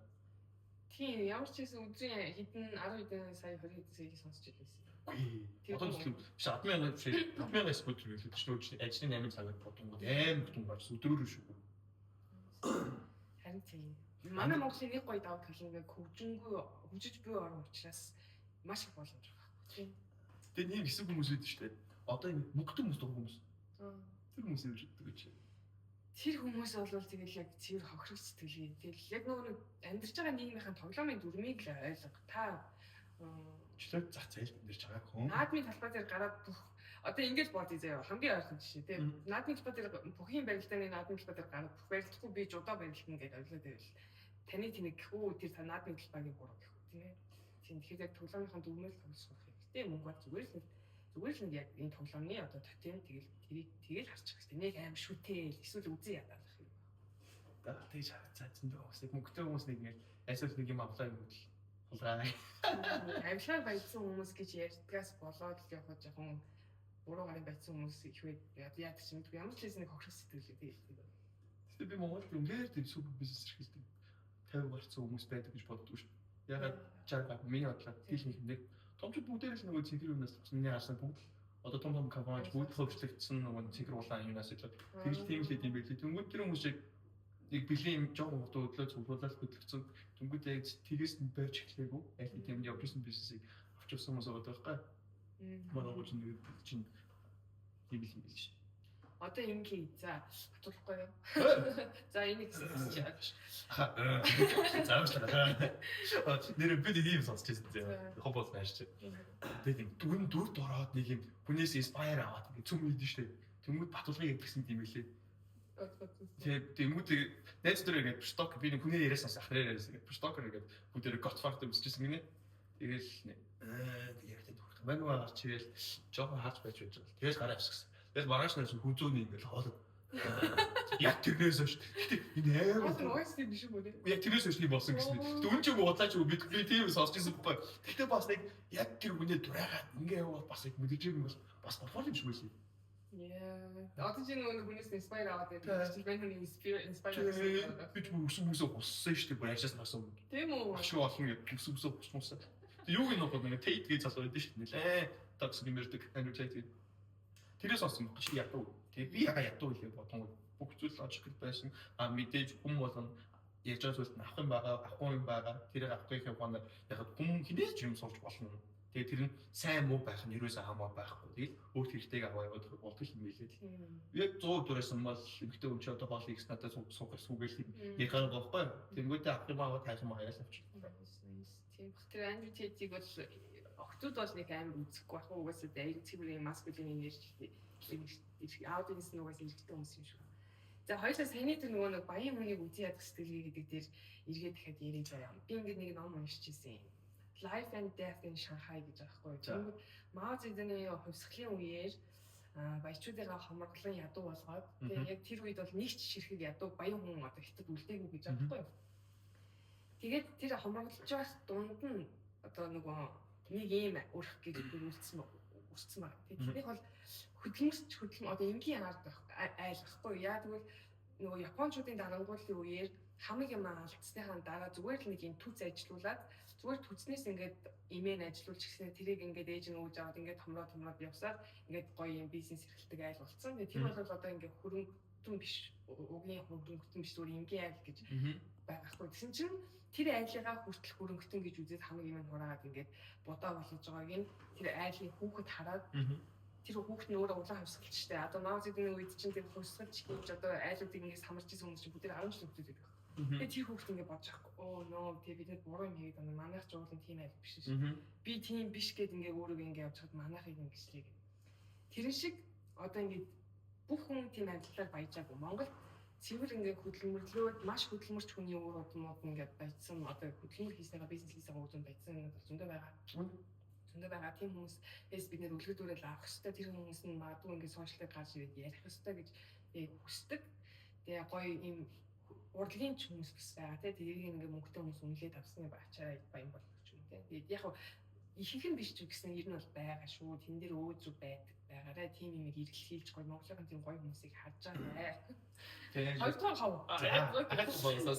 Тийм, ямар ч гэсэн өдрийн хэдэн 10 хэдэн сая 20 хэдэн саяыг сонсч байсан. Үгүй. Одоо ч биш 10,000 скутер гэлээ ч нөөч ажлын 8 цагаар бодонгод аим бүтэн гарч өдрөөр шүү. Харин тийм. Манай Монголын нэг гоё давуу тал нь хөгжиж буй орн учраас маш их боломж байгаа. Тийм. Тэгээ нэг хэсэг хүмүүс үүд шүү дээ. Одоо ингэ мөнгөтэй хүмүүс дургуй хүмүүс. Тэр хүмүүс юу гэдэг гэж. Тэр хүмүүс бол тэгэл яг цэвэр хохирох сэтгэлээ. Тэгэл яг нөгөө амьдарч байгаа нийгмийн тоглоомын дүрмийг л ойлго. Та члээ зах зээл амьдарч байгаа хүн. наадмын талбай дээр гараад одоо ингэж бодъё заяа. Хамгийн ойлгох жишээ тийм. Наадмын талбай дээр бүхний барилдааны наадмын талбай дээр гараад бүх барилдахгүй би жудаа барилдана гэж ойлголоо байвал таны тэнэг гэхүү тэр та наадмын талбайг гурав гэхүү тийм ээ. Тийм тэгэхээр яг тоглоомынхаа дүрмээр тоглох хэрэгтэй. Мөнгө бол зүгээр л яг энэ тоглоомны одоо тотем тэгэл харчих хэрэгтэй. Нэг аим шүтэл эсвэл үзэн ядаалах юм. Тэгж харцаасан дөө. Мөнгөтэй хүмүүс нэг ингэ эсвэл нэг юм авлаа юм бол хулгай. Авилгаар баяжсан хүмүүс гэж ярьдгаас болоод л яг жоохон буруу гарын баяжсан хүмүүс ихвээ яадаг ч юм. Ямар ч хэлсэн нэг хохирох сэтгэлээ тийм. Тэгвэл би Монголд үнээр тийм супер бизнес эрхэлдэг 50 гарцсан хүмүүс байдаг гэж боддог шүү. Ягаад чарга миний бодлоо дийл нэг юм. Томчууд бүгдээр л нөгөө цэнхэр юунаас миний харсан бүгд одоо том компани бүгд хөвчлөгдсөн нөгөө цэнхэр улаан юунаас л тэгж тийм л юм байлээ. Тэнгүүд тэр хүмүүс яг нэг бэлэн жоохон хөдлөө цуглуулаад хөдлөгцөн тэнгүүд яг тгээс нь барьж эхлэегүй яг тийм явжсэн бизнесийг авч явсан хүмүүс байгаа байхгүй. Манай ч нэг чинь тийм л юм биш. Одоо ингийн за батуулахгүй юу? За энийг хэлчихье. Заавчлаа. Нэр бид ийм сонсч байсан тийм. Хоббол нааш чи. Тэгээд дүн дүрд ороод нэг юм хүнээс inspire аваад цөм мэдэн штэ. Тэмүүд батуулгыг гэдгсэн юм билээ. Тэмүүд найз дээр ингээд сток би нэг хүний яриасан ахраар яриасан. Стокер ингээд бүгдээр готфарт өсчихсэн гинэ. Тэгэл яг тийм дурах. Манай гарч ивэл жоохон хаач байж байж байгаа. Тэгэл гараа авчихсан. Тэгэл маргааш нь хүнзөөний ингээл хоолод. Яг тэрнээс шүү дээ. Энэ амар. Өөс тийм биш юм уу? Яг тэрнээс шүү дээ болсон гэсэн. Тэгвэл ч юм удлаач би тийм сонсч байсан байхгүй. Гэхдээ бас нэг яг тэр хүний дураагаад ингээ яваад бас яг мэдэж юм бол бас болох юм шиг байсан. Яа. Одоо чи нөгөө хүнээс inspire аваад байдаг. Чи бэнхний inspire би ч үсүүсээ хуссан шүү дээ. Бүр ажлаас насан. Тийм үү? Ашиг олон яг үсүүсээ хусмуусаа. Тэг юу гинэ нэг тейт гэж залуу байдаг шүү дээ. Нэлээ такс гэмэрдэг ануучайт. Тэрээс олсон баг чи ядуу. Тэгээ би яга ядуу хэлээ бодсон. Бүх зүйл логик байсан. Мэдээж хүм болгоно ярьж байгаа зүйлд авах юм байгаа, авахгүй юм байгаа. Тэрийг авахгүй юм яг хүм хинээс ч юм суулж болно. Тэгээ тэр нь сайн муу байх нь ерөөсөө хамаа байхгүй. Тэгэл өөрт хэрэгтэйг аваа яваад болтол юм билээ. Яг 100 дуурайсан бол эмхтэй хүн чи одоо хоол ихс надад суугар сүгээл ярих байхгүй. Тэнгүүтээ авах юм аваад хайх юм аяас авчих. Тийм. Тэр анжитиг бол охтууд бол нэг амар үзэхгүй байх уу угаасаа аяг цэвэр маскулин энержитэй аудиенс нугаас иргэдэг хүмүүс юм шиг. За хоёулаа саяны тэр нөгөө нэг баян хүнийг үзий ядах сэтгэлгээ гэдэг дээр эргээд дахиад яриж байгаа. Би ингээд нэг ном уншиж ирсэн. Life and Death in Shanghai гэж аахгүй. Тэгвэл Мао Цзэдуний хувьсгалын үеэр баячуудыгаа хомроглон ядуу болгоод тэгээ яг тэр үед бол нэг ч ширхэг ядуу баян хүн одоо хятад үлдээгүй гэж аахгүй. Тэгээд тэр хомроглож байгаа дунд нь одоо нөгөө нэг юм өрх гэж үүссэн байна. Тэрнийг бол хөдөлмөрч одоо энгийн ард айлгахгүй. Яа тэгвэл нөгөө Япончуудын дарангууллын үеэр хамаг юм алдсныхаа дараа зүгээр л нэг юм түц ажилуулад зүгээр түцнээс ингээд имэн ажилуулж гиснээр тэрийг ингээд ээж нь үүж аваад ингээд томроод явсаар ингээд гоё юм бизнес эрхэлдэг айл болсон. Тэгээ тэр бол одоо ингээд хөрөнгөтөн биш угийн хөрөнгөтөн биш зүгээр энгийн айл гэж байхгүй. Тэгсэн чинь тэр айлыгаа хүртэл хөрөнгөтөн гэж үзээд хамаг юм хураагаад ингээд бодоо болгож байгааг нь тэр айлын хүүхэд хараад тэр хүүхэд нь өөрөө улаан хавсгалч штэ. Одоо Мао Цзэдуны үед чинь тэр хөвсгөлч хийж одоо айлуудыг ингээд самарч ирсэн хүмүүс чинь бүгд 10 жил өвдөд байдаг. Тэгээ тэр хүүхэд ингээд бодож байхгүй. Оо нөө тэгээ бид нар буруу юм хийгээд байна. Манайх ч уулын тийм айл биш шүү. Би тийм биш гэд ингээд өөрийгөө ингээд явж хад манайхыг ингэслээ. Тэрэн шиг одоо ингээд бүх хүн тийм амьдралаар баяжаагүй. Монгол цэвэр ингээд хөдөлмөрлөөд маш хөдөлмөрч хүний өөр удмууд ингээд баяжсан одоо хөдөлмөр хийснээр бизнес хийсэн хүмүүс баяжсан зөндөө байгаа. Зөндөө байгаа тийм хүмүүс эс бид нэр үлгэрдүүрэл авах хэрэгтэй тэр хүмүүс нь магадгүй ингээд сошиалд гарч ирээд ярих хэрэгтэй гэж хүсдэг. Тэгээ гоё ийм урлагийн ч хүмүүс бас байгаа тийм тэрийг ингээд мөнгөтэй хүмүүс үнэлээд авсны бачаараа баян болгох юм тийм. Тэгээд яг ихэнх нь биш ч гэсэн ер нь бол байгаа шүү. Тэн дээр өөдрөг байдаг байгаарай. Тийм юм иргэл хийлж гоё Монголын тийм гоё хүмүүсийг харж байгаа. Тэгээд хоёрдугаар хав.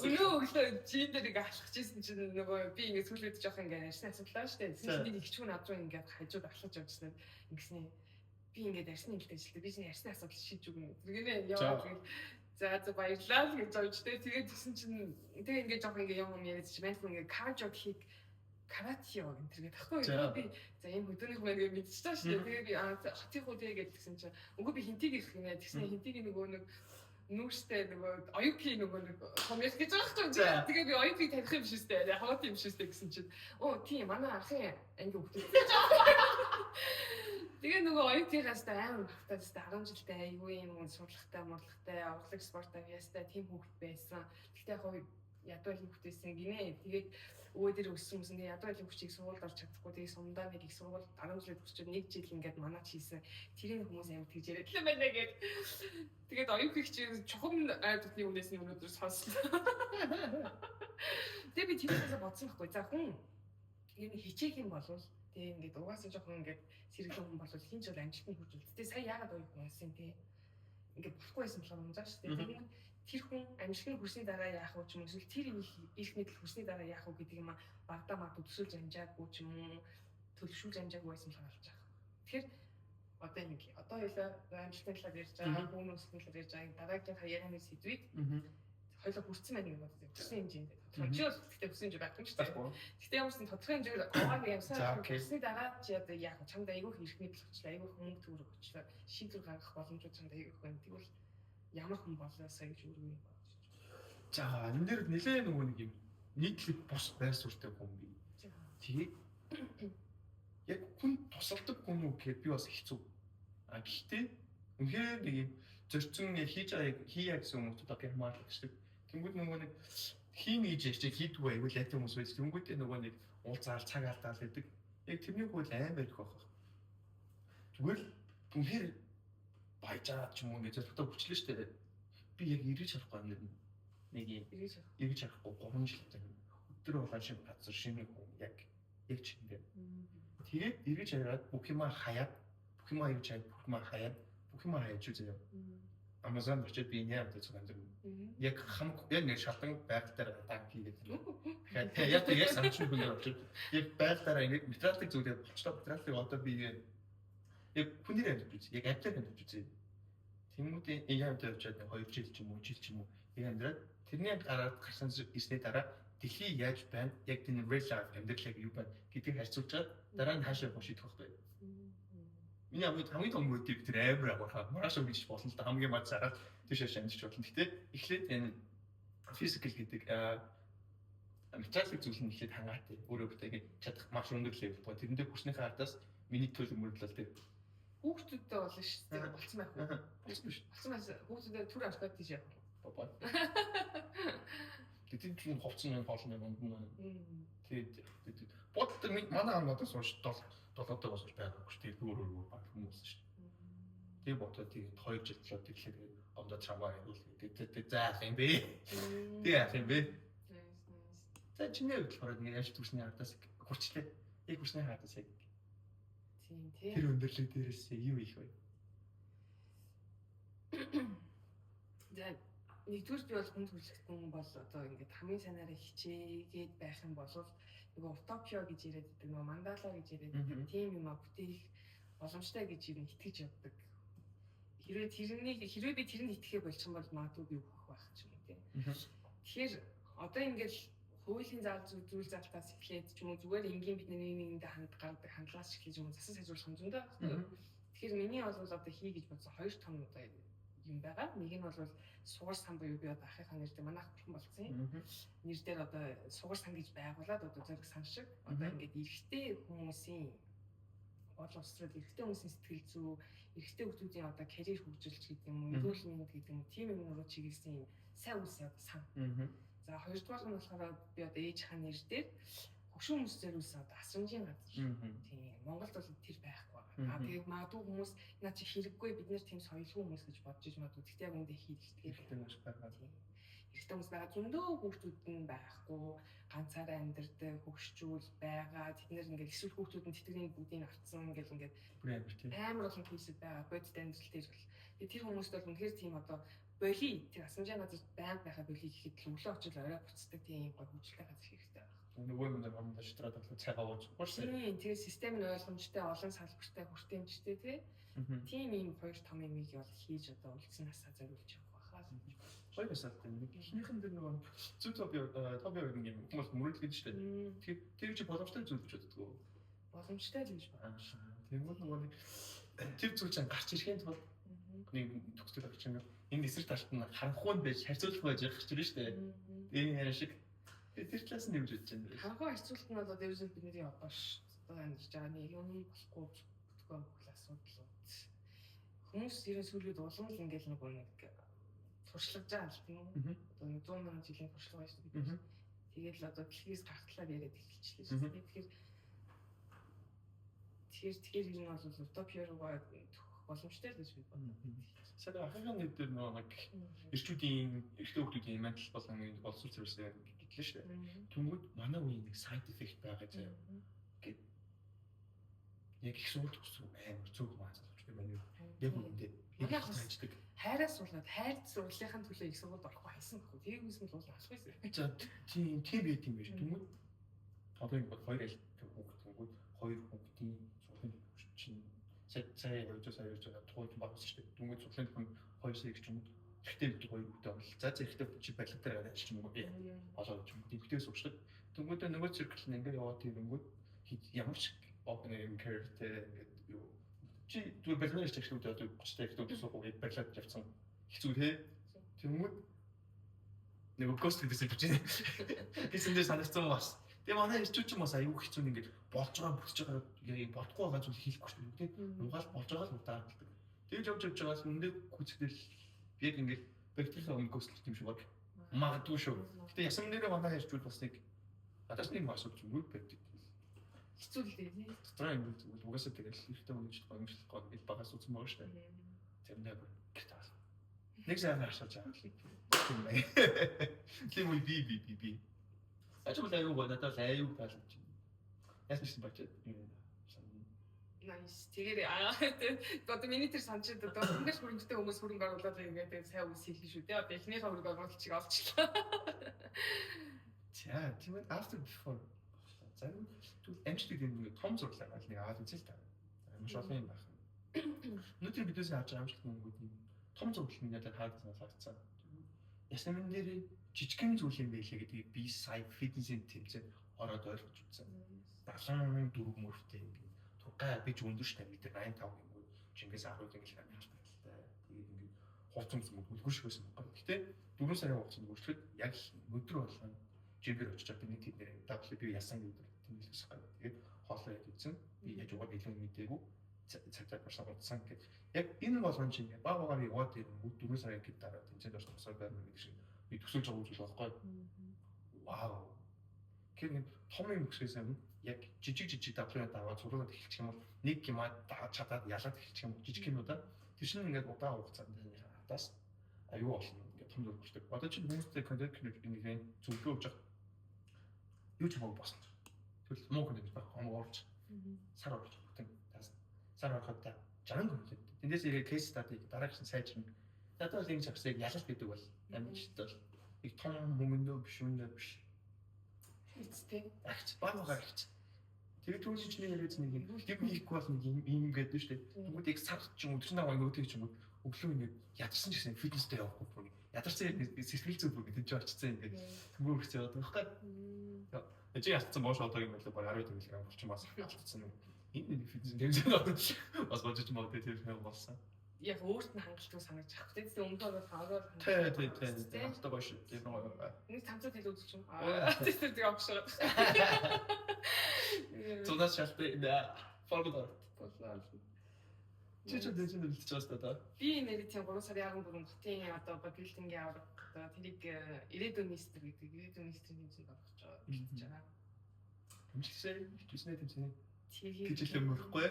Өглөө жиндэрийг алхажсэн чинь нөгөө би ингээд сүлээд жоох ингээд арьсны асуудлаа штэ. Тэсний ихчүүн над руу ингээд хажууд алхаж явжснаа ингэснэ. Би ингээд арьсны хилтэй ажилтдаг. Би чинь арьсны асуудал шийдэж өгнө. Тэргээ яваад за баярлалаа гэж зовжтэй. Тэгээд тэгсэн чинь тэгээ ингээд жоох ингээд юм яриад чи манайх ингээд каржо хийх карате яг энэ төргээд тахгүй би за энэ хөдөөний хүмүүс ингээд мэдчихсэн шүү дээ. Тэгээ би хатих үү тэгээд тэгсэн чинь үгүй би хинтиг ирэх юм яа тэгсэн хинтиг нөгөө нэг нүүрстэй нөгөө оюуки нөгөө нэг коммерц гэж байгаа юм. Тэгээ би оюуки таних юм шүү дээ. Хаваад юм шүү дээ гэсэн чинь оо тийм манай ахын анги хөвгтэй. Тэгээ нөгөө оюукигаас амар багтаастай 10 жилдээ аюу юм сурлагтай мурлагтай урлаг спорт авьяастай тийм хүүхэд байсан. Гэхдээ яг ядуу хүүхдээсэн гинэ. Тэгээд өвөө дээр өссөн хүмүүс ингээ ядуу хүүхдийг сургуульд орж чадахгүй. Тэгээд сумдаа нэг их сургууль 10 жилд өсчөөд 1 жил ингээд манаач хийсэн. Тэрийн хүмүүс амар тэгж яриад л байна гэд. Тэгээд оюукиг чи чухам айдны үнээс нь өнөөдөр сонслоо. Тэгээд би тэрээс бодсон байхгүй. За хүн юм хичээх юм бол тэгээ ингээд угаасаа жоохон ингээд сэргэлэн хүн бол хин ч бол амжилтанд хүрч үлдээ. Сая яагаад оюуг байсан те. Ингээд болохгүй байсан болохоор унжаа шүү дээ. Тэгээд тэр хүн амжилтанд хүрсний дараа яах вэ ч юм уу эсвэл тэр их мэдл хүрсний дараа яах вэ гэдэг юм а багтаа маа төсөөлж амжаагүй ч юм уу төлөвшүүлж амжаагүй байсан болохоор болж байгаа. Тэгэхээр одоо ингэ одоо хоёлаа амжилтын талаар ярьж байгаа, хүмүүсийн талаар ярьж байгаа дараагийн хаяаны сэдвийг хоёлаа хүрсэн байх юм бодсон. Төсөө хэмжээнд тодорхой гэхдээ өсөн хэмжээ байхгүй ч гэсэн. Гэхдээ ямар ч тодорхой хэмжээгээр аваад ямсаа хүрсний дараа чи одоо яах вэ? Чамд айгүй хэрэг мэдл өчлөө, айгүй хүмүүст төгрөг өчлөө, шийдвэр гаргах боломжууд чамд айгүй байна. Тэгвэл ямар хүн болоосаа гэж өөрөө бодож байна. За энэ дээр нэлээ нөгөө нэг юм нийтлэг бус байр суурьтай хүн би. Тэгээд яг хүн тусалдаг хүн үү гэхэд би бас хэцүү. Гэхдээ үнэхээр нэг юм зөрчсөн хийж байгааг хийя гэсэн хүмүүст одоо гэрмаалдаг. Тэнгүүд нөгөө нэг хийн гэж ярьж хийдгүү айгүй лайтай хүмүүс байж. Тэнгүүдээ нөгөө нэг уулзаал цаг алдаал гэдэг. Яг тэрний хөл аим байх байх. Зүгээр л үнэхээр баяжаад ч юм уу гэж зөвхөн хүчлээ шүү дээ. Би яг эргэж харахгүй юм нэг юм эргэж харахгүй 3 жилтэй өдөр болгон шиг газар шинэ хүн яг ч юм дээ. Тэгээд эргэж хараад бүх юм хаяад бүх юм эргэж хараад бүх юм хаяад бүх юм хаяж үзээ. Amazon очоод би энэ яваад зүг амдэр. Яг яг нэг шатан байгаль дээр даг хийгээд юм. Тэгэхээр яг санчны хүн очоод яг байгаль дээр ингэ материалыг зүйлээ болчлоо материалыг одоо би яг хүнээр амьд үзье. Яг амьд амьд үзье. Тэмүүтийн яваад яваад 2 жил ч юм уу жил ч юм уу амьдраад тэрний гараад гарсан ирсний дараа дэлхий яаж байна? Яг тэр real life амьдралыг юу байна гэдгийг харьцуулж чад дараа нь хаашаа шийдэх хэрэгтэй. Миний хамгийн том мотив тэр амар агаархаа маргааш өгч болно л да хамгийн мад зараад тийшээ шандж болно. Гэтэ эхлээд энэ physical гэдэг материалын зүйл нь эхлээд хангаатай. Өөрөө бүтээгээ чадах маш өндөр level ба тэрэндээ хүрснийхээ ардаас миний төлөвмөрлөл тэр хүүхдүүдтэй болно шүү дээ. Болцсон байх уу? Болцсон байх. Хүүхдүүдээ түр авах тийш яах вэ? Бабаа. Тэгээд тийм ховцсон юм хоолны гонд нь. Тэгээд бод манай хамаатан сууж долоотой босож байгаагүй шүү дээ. Өөр баг хүмүүс шүү дээ. Тэгээд ботоо тэгээд 2 жил болоод ирлээ. Омдоо чамаа явуул тэгээд заах юм бэ. Тэгээд юм бэ. За чиний хувьд болохоор ингэ яаж төрсний хардаас хурцлээ. Яг хүрсний хардаас яг тийм тийм. Тэр өндөрлөг дээрээс юу их вэ? За нэгдүгээр би бол хүн төрөлхтөн бол одоо ингээд хамгийн санаараа хичээгээд байх юм бол нөгөө утопио гэж яриад байдаг, нөгөө мандала гэж яриад байдаг. Тийм юм а бүтээх боломжтой гэж юм итгэж явдаг. Хэрвээ би тэрэнд итгэхээ болчих юм бол магадгүй би өгөх байх ч юм уу тийм. Тэгэхээр одоо ингээд хуулийн зүйл залтаас эхлээд ч юм уу зүгээр энгийн бидний нийгэмд хандлагаас эхлэж юм засаж сайжруулах юм зөндөө. Тэгэхээр миний бол одоо хий гэж бодсон хоёр том одоо юм байгаа. Нэг нь бол сугар сан буюу би одоо ахыхаа нэртэй манайх бурхан болсон юм. Нэр дээр одоо сугар сан гэж байгуулад одоо зэрэг сан шиг одоо ингээд эрэгтэй хүмүүсийн олон улс руу эрэгтэй хүмүүсийн сэтгэл зүй, эрэгтэй хүмүүсийн одоо карьер хөгжүүлж гэдэг юм уу, эрүүл мэнд гэдэг юм уу, тийм юм руу чиглэсэн юм сайн үс одоо сан. За хоёрдугаар нь болохоор би одоо ээж хаан нэр дээр хөгшин хүмүүс зориулсан одоо асрамжийн газар. Тийм Монголд бол тэр байхгүй байгаа. Тэгээ магадгүй хүмүүс наа чи хэрэггүй бид нэр тийм соёлгүй хүмүүс гэж бодож иж магадгүй. Тэгтээ яг үндэ хийлгдэг хүмүүс байгаа. Эрэгтэй хүмүүс байгаа зөндөө хүүхдүүд нь байхгүй, ганцаараа амьдардаг хөгшчүүл байгаа. Тэд нэр ингээд эсвэл хүүхдүүд нь тэтгэврийн бүгдийг авцсан ингээд амар олон кейсүүд байгаа. Бодит амьдрал дээр бол тэр хүмүүст бол үнэхээр тийм одоо боли тэр асрамжийн газар байнга байхаа боли гэхэд л өглөө очил орой буцдаг тийм гол хүчтэй газар хэрэгтэй байна. Нөгөө юм дээр амд штраад тоглох цайгаа ууж уурсан. Тийм тэгээ систем нь ойлгомжтой олон салбартай хүртээмжтэй тийм юм хоёр том юмыг бол хийж одоо үлдсэн насаа зориулж явах байхаа. Хоёр насаад нэг ихнийхэн дээр нөгөө зүг тоби юм хүмүүс мөрөглөж штэ. Тэр чи боломжтой зүйл гэж боддог уу? Боломжтой л гэж байна. Тэгмээ нөгөө тэр зүйл чинь гарч ирэхин тулд нэг төгсгөл авч юм. Энэ эсрэг талд нь харанхуйд байж харьцуулах байж явах гэж штэ. Энэ яриа шиг тэр талаас нь нэмж үзэж байна. Харанхуй харьцуулалт нь одоо дэрвэн бидний одоо амьдарч байгаа нэг юм болохгүй бүтгэн бүх асуудлууд. Хүмүүс ерөн сүлүүд улам л ингээл нэг туршлагаж байгаа л тийм үү? Одоо 100 мянган жилийн туршлага байж бид. Тэгээд л одоо дэлхийс гахтлаад яриад эхэлчихлээ шүү дээ. Тэгэхээр энэ бол утопиар руугаа төгөх боломжтой л гэж би боддог. Сая ахыхаа нэг дээр нэг эрчүүдийн эрчтэй хүмүүсийн ментал болон олсон зэрэгсээ гэтлээ шүү дээ. Тэнгүүд манай үеийн нэг side effect байгаа заяа. Гэт яг их сурт гэсэн амар зүг маацаж байна. Яг үүндээ их хайчдаг. Хайраас суулгаад хайрт сургуулийнхын төлөө их сургуульд орохгүй хайсан байхгүй. Тээгүйс нь бол алах байсан. За тийм байт юм биш. Тэнгүүд одоо ингэ хоёр аль хүүхдүүд хоёр хүүхдийн сургуулийн чинь сая тохиолдол багс шүү дээ. Дүнгийн цуглаан хүн 2 сая гэж юм. Ихтэй бид хоёр хүүхдээ бол за ихтэй чи барилга дээр аваад ч юм уу олоод ч юм. Дэмхтээс уучдаг. Дүнгүүдээ нөгөө циркл нь ингээд яваад ирэнгүүт ямар ч open character ингээд юу чи дүү барилгын ажлууд одоо 30 та ихтэй суух уу барилгад явцсан хэцүү те. Тэнгүүд нөгөө кост гэдэг чинь гэсэн дээр санагдсан бас. Тэгээ манай ирчүүч юм бас аюу хэцүү ингээд болж байгаа бүтэж байгаа бодохгүй байгаа зүйл хийхгүй шүү дээ. Угаал болж байгаа л удаадаг. Тэгж явж байгаас үндэ хүчтэй яг ингээд бактерийн өнгөсөл юм шиг баг. Магадгүй шүү. Гэтэ ясам нэрээ манай ирчүүл бас нэг адаас нэг асууж юм байдаг. Хэцүү л дээ. Дотроо ингээд угаасаа тэгэл ихтэй үнэж гомжлох гоо гэж багаас үзсэн байгаа шүү дээ. Тэрнээ гэтээ. Нэг сайн асууж байгаа л. Тийм үү би. Ажил аюу надад аюу таалж байна. Яасан ч бачаад юм. Nice. Тэгээд одоо миний тэр санчид одоо ингэж хөрөнгөтэй хүмүүс хөрөнгө оруулаад ингээд сайн үс хийх шүү дээ. Одоо эхнийхээ хөрөнгө оруулалт чиг олчлаа. За, тийм ээ after before. За, амжилт гэдэг нь том зурлаа гал нэг аваад үзэл та. Маш олон юм байна. Өнөөдөр бидээс авч байгаа амжилт мөнгөүүд том зурлал нь надад хаагдсан. Ясны нэр жижигхэн зүйл юм байлээ гэдгийг би сая фитнесийн тэмцээнд ороод ойлгож үзсэн. 74 мөрөвтэй ингээд тугай бич өндөр штэ бид 85 гингүүд Чингис 10 гинг л амжилт байлаа. Тэгээд ингээд хувцсан үлгэр шиг байсан байна. Гэтэ 4 сарын хугацаанд үргэлжлэхэд яг өдөр болгоно жимбэр очиж байгаа нэг тийм нэр WB ясан өдөр тэмдэглэж байгаа. Тэгээд хоолоо яд үзсэн. Би яаж угаад илүү мэдээгүй цагтаа барсан утсан гэдэг. Яг энэ болгон чинь баг яваад ирэнгүүт 4 сарын гээд дараа тэмцээнд орсон босоо байна гэдэг шиг би төсөөлж байгаа зүйл байхгүй. Вау. Гэнэ том юм өсгөөс юм яг жижиг давлын даваад цулгаад эхэлчих юм бол нэг юм чадаад ялаад эхэлчих юм жижиг юмудаа тэр чинь ингээд удаан хугацаанд хатаас аюу болно ингээд том зөрчилдөг. Одоо чинь хүмүүстэй контент нэг зөвлөгөө өгч байгаа. Юу ч хамаагүй босно. Тэгвэл муу контент байх хамаарч сар орж бүтэн таасан. Сар ороход 60 контент. Тэндээс ирээ кейс стади дараагч сайжрна. Надад бол ингэж авсаг ялалт гэдэг бол амжилттай бол их том мөнгөндөө биш үнэ биш. Эцтэй. Агч багаар агч. Тэгээд түүний чинь яриад нэг юм хийхгүй бол нэг юм гэдэг шүү дээ. Тэгмүүд яг сар ч юм өдөр нэг өнгөтэй ч юм уу өглөө ингээд ядарсан ч гэсэн фитнестэй явахгүй бүр. Ядарсан сэрхийл зүг бүр гэдэг чинь очсон ингээд тэмгүүр хэвчээ яваад байгаа байхгүй. Яа чи яцсан боош одоо юм байлаа баг 10 кг болчих бас алдсан юм. Энэ физик тэмцээн бас бодож магадгүй тэр нэг болсон. Яг өөрт нь хангалттай санаж авах. Тэгээд өмнөөр бол хаагаар Тий. Хангалттай гоё шүү. Тэр нэг гоё. Нэг тамцад хэл үзчих юм. Тэр тийг авчихсан. Зунаас шалтгаан форвард. Чи дэжин дэлж байгаа та. Би нэр тийм 3 сарын 14-нд хотын одоо бодбилдингийн аврах одоо тэрийг ирээдүйн министр гэдэг ирээдүйн министрийн хэмжээнд авах гэж байгаа. Тэмцэлсээ хичээснээ тэмцэнэ. Тэгээд Хичээлээ мөрөхгүй.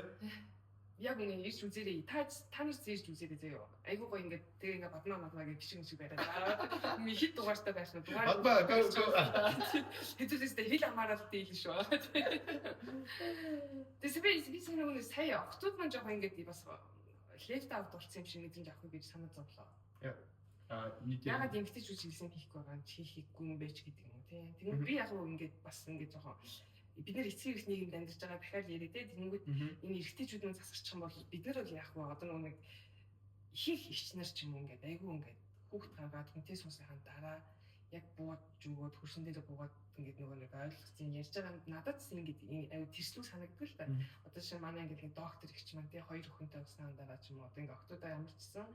яг үнэ ирж үзээрэй. Та нар ирж үзээрэй заяа. Айгуу гоё ингээд тэгээ ингээд бадмаа гэж гişиг шиг байгаад. Ми хит дугаартаа байх нь дугаар. Хэдүүлээсээ хэл амаараад дийлэн шүү. Тэсвэ би санаа сая октод маань жоохон ингээд бас лефт аут болцсон юм шиг мэдрэмж авах гэж санаа зовлоо. Ягаад эмгтэж үз хийсэн хийхгүй байгаа чи хийхгүй юм бэ ч гэдэг юм тий. Тэгвэл би яг ингээд бас ингээд жоохон бид нар эцсийн их нийгэмд амьдарч байгаа дахиад яриад те тэнгүүд энэ эрэгтэйчүүд нь засарчих юм бол бид нар бол яах вэ одоо нэг их ичнэр ч юм уу ингээд айгүй ингээд хүүхд гаргаад хүнтэй суусныхаа дараа яг бууж өгөөд хөрсөн дээр буугаад ингээд нөгөө нэг ойлгоцсон ярьж байгаа надад ч ингээд айгүй тэрслүү санагддаг л та одоо шинэ манай ингээд доктор ихч маань те хоёр өхөнтэй уснаа дараа ч юм уу одоо ингээд октодоо ямарчсан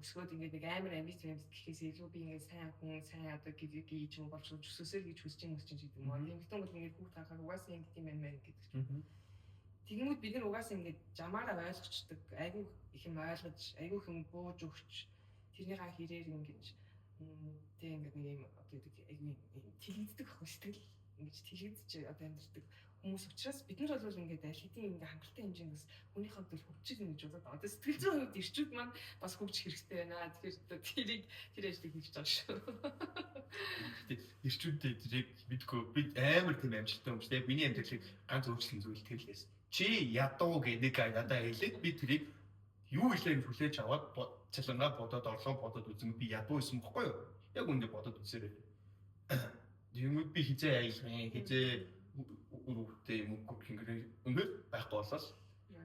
өсгөөд ингээд нэг амар амбиц гэхээс илүү би ингээд сайн хүн сайн одоо гэж юм болж өсөсөр гэж хүсэж юм гэдэг юм аа. Тэгмэтэн бол ингээд хүүхд хахаа угаасаа ингээд юм байна гэдэг чинь. Тэгмүүд бид нар угаасаа ингээд жамаараа ойлгочдөг. Айгүй их юм ойлгож, айгүй их юм бууж өгч тэрнийхээ хэрээр ингээд тэг ингээд нэг юм одоо айгүй тэлэгддэг ахгүй сэтгэл ингэж тэлэгдэж одоо амьддаг хүмүүс учраас бид нар бол ингээд аль хэдийн ингээд хангалттай хэмжээнд бас хүнийхээ төл хөгжиж гэнэ гэж бодоод одоо сэтгэл зүйн хувьд ирчүүд маань бас хөгжих хэрэгтэй байна. Тэгэхээр тэр ажлыг хийж байгаа шүү. Ирчүүдтэй тэрийг мэдгүй бид амар тийм амжилттай юм шүү дээ. Миний амьдралыг ганц өөрчлөн зүйл тэрлээс. Чи ядуу гэдэг надад хэлээд би тэрийг юу илээ хүлээж аваад цалингаа бодоод орлого бодоод үзэн би ядуу байсан бохгүй юу? Яг үндэ бодоод үзээрэй. Тэгмэд би хизээ аялах хизээ үрүүтэй мөнгө ингээд байхгүй болол.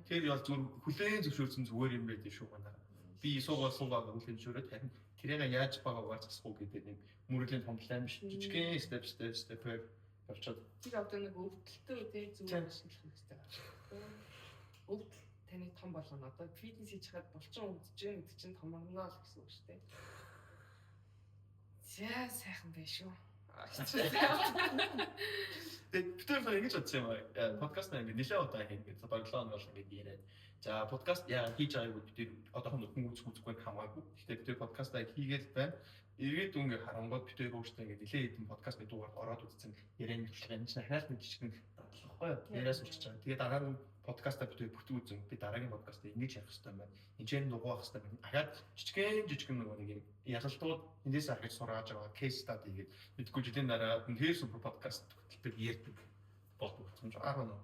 Тэр ял зүгээр хүлээн зөвшөөрсөн зүгээр юм байдаг шүү манай. Би суугаа хүлээн зөвшөөрөөд харин тэрийг яаж байгаагаар засахгүй гэдэг нэг мөрөлийн томлоо биш жижигхэн step явчихад. Тэг одоо нэг өвдөлтөө тий зүгээр ашиглах хэрэгтэй. Өвдөл таны том болгоно. Одоо фитнес хийж хаад булчин өвдөж гэн гэдэг чинь томорно л гэсэн үг шүү дээ. За сайхан байх шүү. Тэгээд бид нар ингэж бодсон юм аа. Подкаст нэг нэлээд удаа хийгээд баг 7 хоног бол ингэж яриад. За подкаст яа хийж байгаагүй бид одоохон хүн үзэхгүй хамаагүй. Гэхдээ бид подкастаа хийгээд байна. Эргээд үнгээ харангууд бид өөрсдөө ингэ нэлээд хэдэн подкастны дугаар ороод үзсэн. Ярианы туршлага энэ чинь хайлт нэг жижигэн бодлохгүй юу? Яриас урчиж байгаа. Тэгээд дараа нь подкастаа бид бүтэн үзэн. Би дараагийн подкастаа ингэж явах хэрэгтэй байна. Энд чинь дугуйх хэрэгтэй байна. Ахаад жижигэн нэг юм ялалтууд эндээс аргаж сургааж байгаа кейс стади гээд мэдгүй жилийн дараа үнээр супер подкаст хөтөлбөр ярьдаг болдог юм шиг 10 минут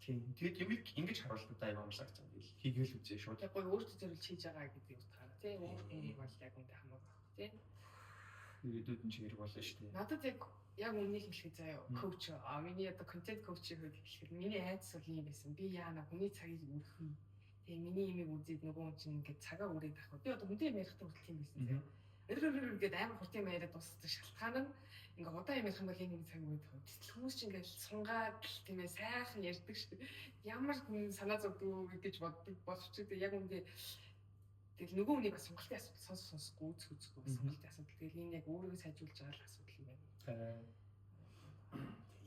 тийм. Тэгээд юм ингэж харуулдаг даа юм амсагч юм бил. Хийгээл үзье шүү. Яг гоё өөртөө зөвлөж хийж байгаа гэдэг утгаараа тийм өөртөө бол яг үндэ хамаагүй тийм. Ирээдүйд нь чигээр болно шүү дээ. Надад яг үнийг хэлэхэд заяа коуч миний одоо контент коучийг хэлэхэд миний айдас бол юм байсан. Би яана хүний цагийг өргөх. Тэгээ миний имийг үзээд нөгөө хүн чинь ингээд цагаа өрөөд авах. Би одоо хүнтэй ярихдаа хүртэл тийм байсан. Ингээд амар хурдан юм яриад дуусдаг шалтгаан нь ингээ удаан юм ярих юм бол энэ цаг үед хүмүүс чинь ингээд сунгаад тийм ээ сайхан ярьдаг шүү. Ямар хүн санаа зовдөг гэж боддог боловч яг үндэ тэгэл нөгөө хүний бас сонголтын асуудал сонсохгүй үзэхгүй сонголтын асуудал. Тэгэл энэ яг өөрийгөө сайжруулж байгаа л асуудал юм байна.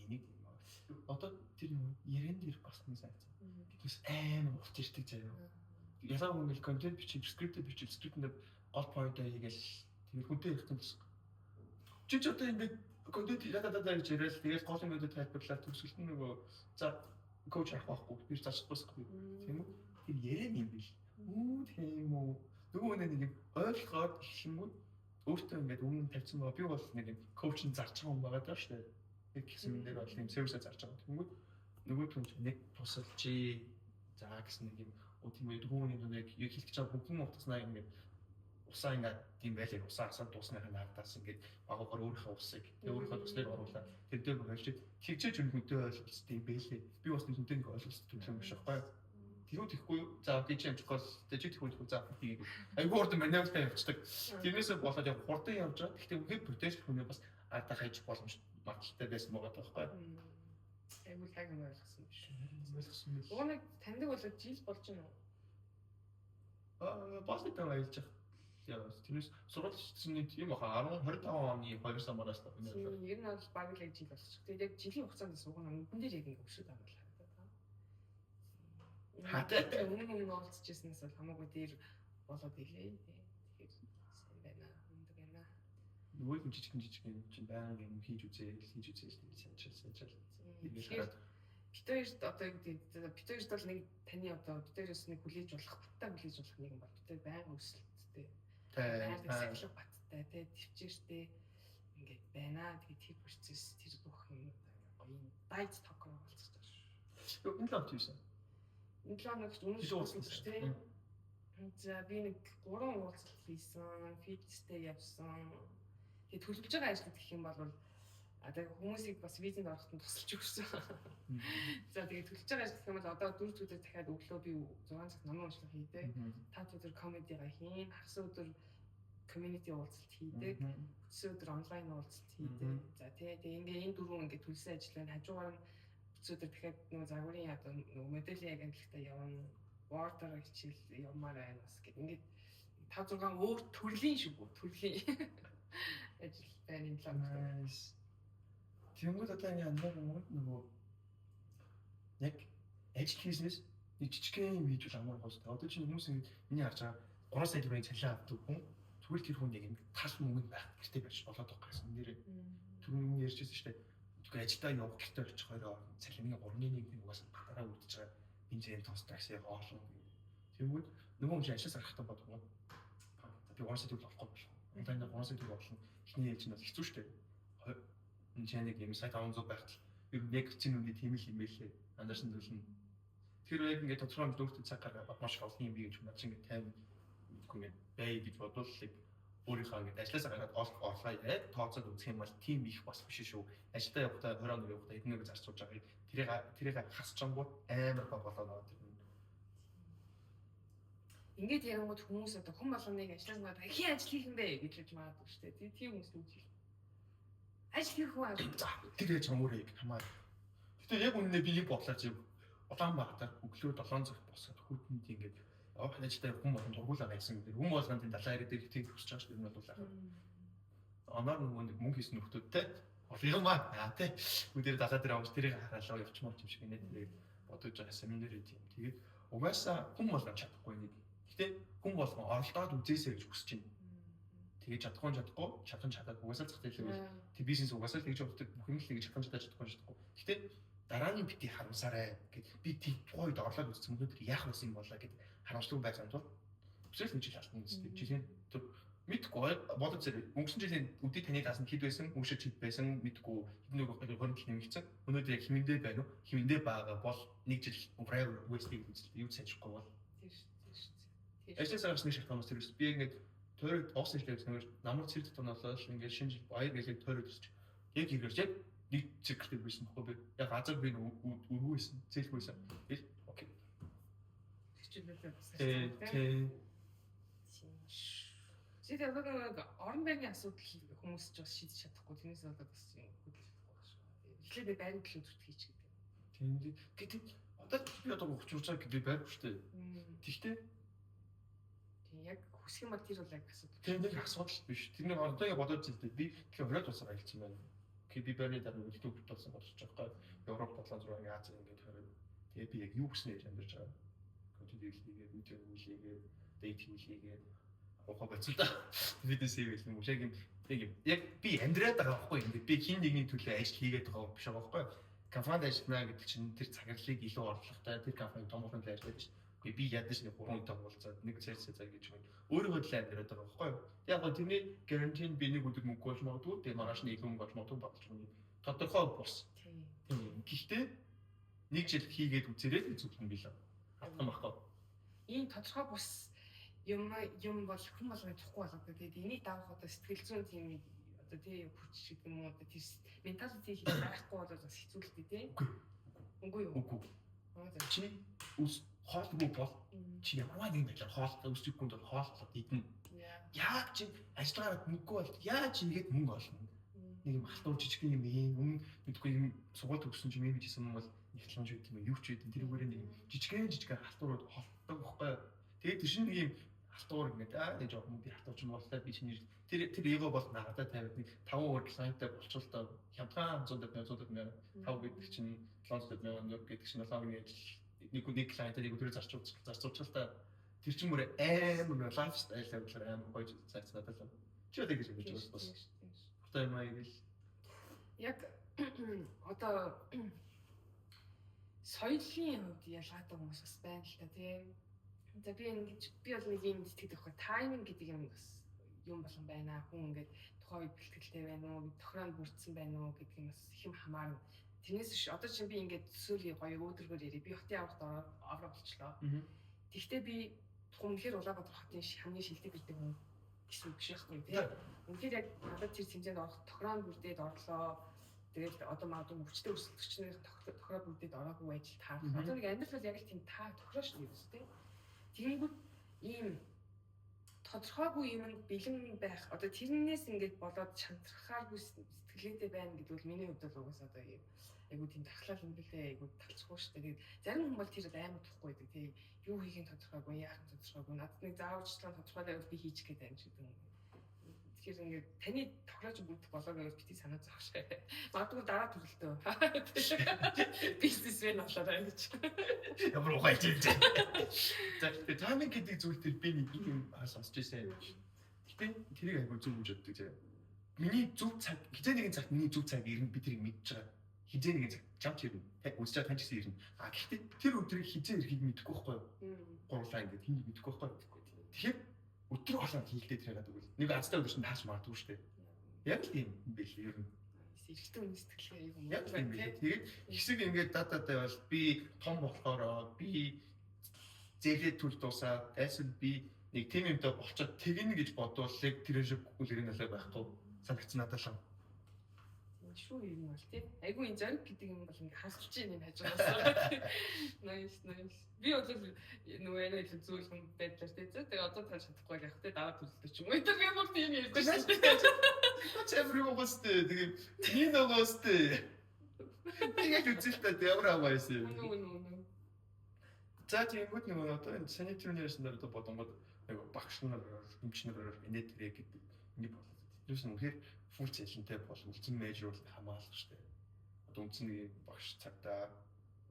Энийг одоо тэр яриан дээр бас нэг сайц. Бас амар урт ирдэг заяа. Ялаа хүмүүс контент бичиж, скриптээр гол point хийгээл тэр хүнтэй ярих юм байна. Чи ч одоо ингээд контент ядадаа гэж яриад тэгээд гол юмудад тайлбарлаад төгсөлт нь нөгөө за коуч авах байхгүй би зачдаггүй тийм үү? Тэр яриан юм бил. Тийм үү. Нөгөө нэг юм ойлгоход ихшингүүд өөртөө ингээд өмнө тавьсан байгаа. Би бол нэг юм коучинг зарж байгаа юм байгаа даа шүү дээ. Нэг хэсэг юм дээр бол юм сервисээ зарж байгаа. Тэнгүүд нөгөө түнч нэг тусалж за гэсэн нэг юм тийм үү дөрөвний нэг яг хэлчих чам бүгэн утгаснаа ингээд усаа ингээд тийм байлээ усаа асаад дуусныхаа наадаас ингээд багуугаар өөрийнхөө усыг өөрийнхөө туслыг оруулаад тэр дээр болж тэгжээж үнэндээ ойлголцсон юм байлээ. Би бас үнэндээ нэг ойлголцсон юм биш байхгүй. Тэрүүд ихгүй за би ч амжих бол дэжид их үгүй за хийгээд айгүй хурдан маневртай явцдаг. Тэрнээсээ болоод яг хурдан явж байгаа. Гэхдээ үнээр протест хүнээ бас ата хайж боломж магадaltaй байсан байгаа байхгүй. Айгуу цаг юм ойлгосон биш. Ойлгосон биш. Уг нэг таньдаг болоод жил болж байна уу? Бас нэг тань ажиллаж байгаа. Яа, тэрнээс сургууль чинь тийм баха 10 25 оны 2 сараас та Тийм, ер нь бол баг л жил болчих. Тэгээд яг жилийн хугацаанд суугна нүдэн дээр яг ингэ өшөд байгаа юм байна. Хатаа өмнө уулзчихсанаас бол хамаагүй дээр болоод илээ. Тэгэхээр сайн байна. Өндөг байна. нөгөө юм жижиг чинь байнга юм хийж үзээл санчил. Тэгэхээр бид хоёрт одоо юу гэдэг бид хоёрт бол нэг таны одоо бид хоёроос нэг хүлээж болох баттай хүлээж болох нэг юм бол бид хоёр байнга өсөлттэй. Байнга сахилга баттай тий төвчээртэй ингээд байна. Тэгээд тэр процесс тэр бүх юм гоё дайт токер болчихж байгаа шүү. Энэ л авч ийсэн. Энэ л нэг үнэн шүү дээ. За би нэг 3 уулзалт хийсэн, фитнестэй явсан. Тэгээд төлөвлөж байгаа ажил гэх юм бол одоо хүмүүсийг бас визэнд ороход нь тусалж өгсөн. За тэгээд төлөвлөж байгаа ажил гэх юм бол одоо 4 өдөр дахиад өглөө би 6 цагт намын уншлага хийдэг. 5 өдөр комедигаа хийн, хагас өдөр community уулзалт хийдэг. 4 өдөр онлайн уулзалт хийдэг. За тэгээд ингээ энэ дөрвөн ингээ төлсөн ажил байна. Хажуугаар нь 4 өдөр дахиад нөгөө загварын одоо нөгөө моделийн агентлагтаа явна. Water хичээл явмаар байна бас гэдэг. Ингээд 5 6 өөр төрлийн шүү дээ. Төрлийн ажил байна юм лаа. Тэнгүүд одоо ингэ андаа нөгөө яг ажил хийснээс нэг жижигхэн юм хийж бол амар гоостой. Одоо чинь хүмүүс ингэ миний харж байгаа 3 сая төгрөгийн цалин авдаг хүн зүгээр тэр хүн яг ингэ тал мөнгөнд байх гэртээ байж болоод байгаа гэсэн нэрээ. Түрүүн ярьжсэн шүү дээ. Зүгээр ажилдаа явах гэртээ очих хоёроо цалингийн 3.1 угаас батараа үлдэж байгаа бензин тостой гэсэн хоолон. Тэнгүүд нөгөө хүн ажиллаж гарахтаа бодгоо. Би 3 сая төгрөг авахгүй болох. Онлайн 3 сая төгрөг авах ихний ээлж нь бол хэцүү шүү дээ. Энэ ч нэг юм сайт 500 байхад яг чинь үний тийм л юм байлээ. Андерс нь төлнө. Тэр яг ингээд тодорхой дөрөвт цаг гаргаад маш их олон юм би гэж бодож ингээд тайм ингээд бай гэж бодвол яг өөрийнхөө ингээд ажилласаа гаргаад орлоо яриад тооцоод үзэх юм бол тийм их бас биш шүү. Ажилдаа явахдаа 20 өнөр явахдаа эднэр зарж сууж байгаа. Тэрийг хасчангууд амар болоод аваад ирнэ. Ингээд ярангууд хүмүүс одоо хүн болгоныг ажиллаж байгаа хин ажил хийх юм бэ гэж хэлж магадгүй шүү дээ. Тийм хүмүүс үү? Ажил хийх үү? Тэр яж хамаарыг хамаа. Гэтэ яг үнэндээ би нэг бодлоо чи Улаанбаатар өглөө 7 цагт босоод хүүтэнд ингээд ажилдаа хүн болгон тургуулаа байсан гэдэг. Хүн болгонд энэ далайн ирээд тийм хүсэж байгаа шүү дээ. Энэ бол яхаа. Оноор нөгөө нэг мөнгө хийсэн нөхдүүдтэй олгоо маа. Тэ. Үдээр далаа дээр авч тэрийг хараалаа явчихмаар юм шиг инээд тэрийг бодож байгаа семинар ийм. Тэгээд угаасаа хүн болгон чадахгүй нэг. Гэтэ хүн болгон оролдоод үзээсэй гэж хүсэж байна. Тэгээд чадахгүй чадаад угаасаа зах зээлээ тэг бизнес угаасаа л тэгж боддог бүх юм л тэгж чадахгүй. Гэтэ дараагийн бити харамсаарай гэд би тийм тухайд орлоод үзсэн өнөөдөр яах байсан юм болоо гэд харамсалтай байх юм бол бүсэл нэг жил алдсан үстэй жилийн мэдгүй бодож зэрэг өнгөрсөн жилийн үдий таны даасан хэд байсан өнгөрсөн хэд байсан мэдгүй нэг хөрөнгө нэмэгдсэн өнөөдөр яг хэмэндээ байна уу хэмэндээ байгаа бол нэг жил forever wasting юу санахгүй бол ажлын саргас нэг шалтгаанаас тэрс би ингээд тойрог боосон жилээс нэг намар цэрд тоноолол ингээд шинэ жил баяр гэлээ тойрог төсч яг хэрэгж яг нэг цэгтэй байсан байхгүй би яг газар би өргөөсөн зээлгүйсэн окей Жид яг орон байрны асуудал хүмүүс ч бас шийдэж чадахгүй тэрнээс болоод бас юм хөдөлгөх байгаа шүү. Эхлээд байрны төлөв зүрт хийчих гэдэг. Тийм гэдэг одоо би одоо өгч байгаа гэдэг байргүй шүү дээ. Тэгтээ яг хүсэх юм бол тэр бол яг асуудал. Тийм нэг асуудал биш. Тэрнийг одоо яг бодож зүйлдээ би тэгэхээр оройд усаар аялсан байна. Окей би байрны дараа үлдээ хурд болсон бодож байгаа. Европ 7-6 Аз ингээд хорой. Тэгээ би яг юу гэснээр амьдарч байгаа. Контент хийгээд, видео хийгээд, дейт хийгээд ухаа боцолтой. Видео хийгээл юм уу яг юм яг би амьдраад байгаа байхгүй юм. Би хин нэгний төлөө ажил хийгээд байгаа биш байгаа байхгүй. Компанид ажиллана гэдэг чинь тэр цагаарлыг илүү орлоготой тэр компани том болгонд ажиллаж байна. Үгүй би ядаж нэг 3 удаа уулзаад нэг цайс цаг гэж байна. Өөрөө л амьдраад байгаа байхгүй юу? Яг гоо тэрний гарантийн би нэг өдөр мөнгө болж магадгүй. Тэгээ маргааш нэг илүү мөнгө болж магадгүй багч юм. Тодорхой бус. Тийм. Гэхдээ нэг жил хийгээд үзээрэй зүгтэн билээ. Хатсан багтаа. Ийм тодорхой бус юм бол хүн болгоны тухгүй болоод тэгээд энийг давах одоо сэтгэл зүйн тийм одоо тий хүч гэдэг юм уу одоо тий менталити хийх байхгүй бол бас хэцүү л дээ тий. Үгүй юу? Үгүй. Чи үс хоолгүй бол чи ямар нэг байдлаар хоолтой өсчих хүнд хооллоод идэнэ. Яг чи ажиллагаад мөнгө бол яаж ингэж мөнгө олно? нэг юм халтур жижиг юм өмнө мэдгүй юм сугал төгсөн юм bijсэн юм бол нэгтлэнж байт юм юу ч байт тэрүүгээр нэг жижигхэн халтурууд холтдог байхгүй. Тэгээд тэр чинь нэг юм халтур ингээд нэг жоохон би халтурч юм болтой би чиний тэр эго бол надад тавиад нэг 5 өөр клиенттай болчихвол та хямдхан 100,000 5 гэдэг чинь 700,000 гэдэг чинь болоо нэг клиентад нэг өдөр зарцуулчихвал та тэр чинь мөр амар лайфстайл авлаар амар гоё сайт надад л чи одоо гэж бодож байна бас. Одоо юм аяг л яг одоо соёлын хувьд ялгаатай хүмүүс бас байна л та тийм. За би бол нэг юм сэтгэдэг байхгүй тайминг гэдэг юм бас юм болон байна. Хүн ингээд тухайн үед бэлтгэлтэй байна уу, тохиронд бүрдсэн байна уу гэдэг юм бас их юм хамаарна. Тэрнээс биш одоо чинь би ингээд төсөөлөе гоё өөдрөгөр ярив. Би хотын аврагт авраг болчлоо. Тэгвэл би үнэхээр Улаанбаатар хотын хамгийн шилдэг гэдэг хүн гэсэн үг биш байхгүй тийм. Үнэхээр яг надад тэр хэмжээнд орох тохиронд бүрдээд орлоо. Тэгээд одоо магадгүй өвчтөй өсөлтчнээ тохироо бүрдээд ороогүй байж таарах. Одоо нэг амьдрал яг л тийм тохироо шүү дээ тийм. Тэгэнгүүт ийм тодорхойгүй юм бэлэн байх одоо тэрнээс ингээд болоод шантрахааргүй сэтгэлээтэй байна гэдэг бол миний хувьд бол угсаа одоо айгуу тийм тахлал юм бэлээ айгуу талцгүй шүү дээ. Зарим хүн бол тэр амар тухгүй байдаг тийм юу хийхин тодорхойгүй яах тодорхойгүй надад нэг зааварчлан тодорхойлоо би хийчих гэдэг юм шиг юм. Тэгэхээр ингээд таны тохиолж бүрдэх болоогүй бити санаа зовх шээ. Магадгүй дараа төрөлтөө. Бизнесмен болоо гэж. Ямар ухаалж юм. За тайминг гэдэг зүйл төр би нэг юм сонсч байсан. Гэтэ тэрийг айгүй зөв гэж боддог зэ. Миний зөв цаг хизээ нэгэн цагт миний зөв цаг ирнэ би тэрийг мэдж байгаа. Хизээ нэгэн цаг чамч ирнэ. Үзэж байгаа тань гэсэн ирнэ. А гэхдээ тэр өдрийг хизээ ирэхийг мэдэхгүй байхгүй юу? Гурлаа ингээд хин мэдэхгүй байхгүй юу? Тэгэхээр өдөр болгон хийлдээд байгаа гэвэл нэг азтай өдөр чинь таарч магадгүй шүү дээ. Яг л тийм юм биш ер нь. Эрэгтэй хүний сэтгэлгээ юм. Яг тийм биш. Тэгээд хэсэг ингээд дататай бол би том болохоор би зээлээ төл дуусаад эсвэл би нэг тим юмтай болчиход тэгнэ гэж бодвол яг тэр шиг үлгэрийн алай байхгүй санагц надад л. Шүү юм бол тийм. Айгу энэ зориг гэдэг юм бол ингээ хасч ийм хажуунаас. Nice. Би бол нөгөө яг л зөөлхөн байдлаар тийм. Тэгээ одоо тааш чадахгүй байх тийм дараа төлөлтөч юм. Өдөр юм бол тийм ярьдаг шүү дээ. Чамрын угстай тэгээ тийм угстай. Тэгээд үзэлтэй ямар аваасан юм. За тиймүүд нөгөө одоо энэ санитарнээс нэр одоо бодонгод нэг багш нар эмчнэр инээтрээ гэдэг нэг бол. Тэрс нь үнэхээр фул цэлэнтэй бол үлдсэн мейжер бол хамгаалах шүү дээ. Одоо үндсэн нэг багш цагтаа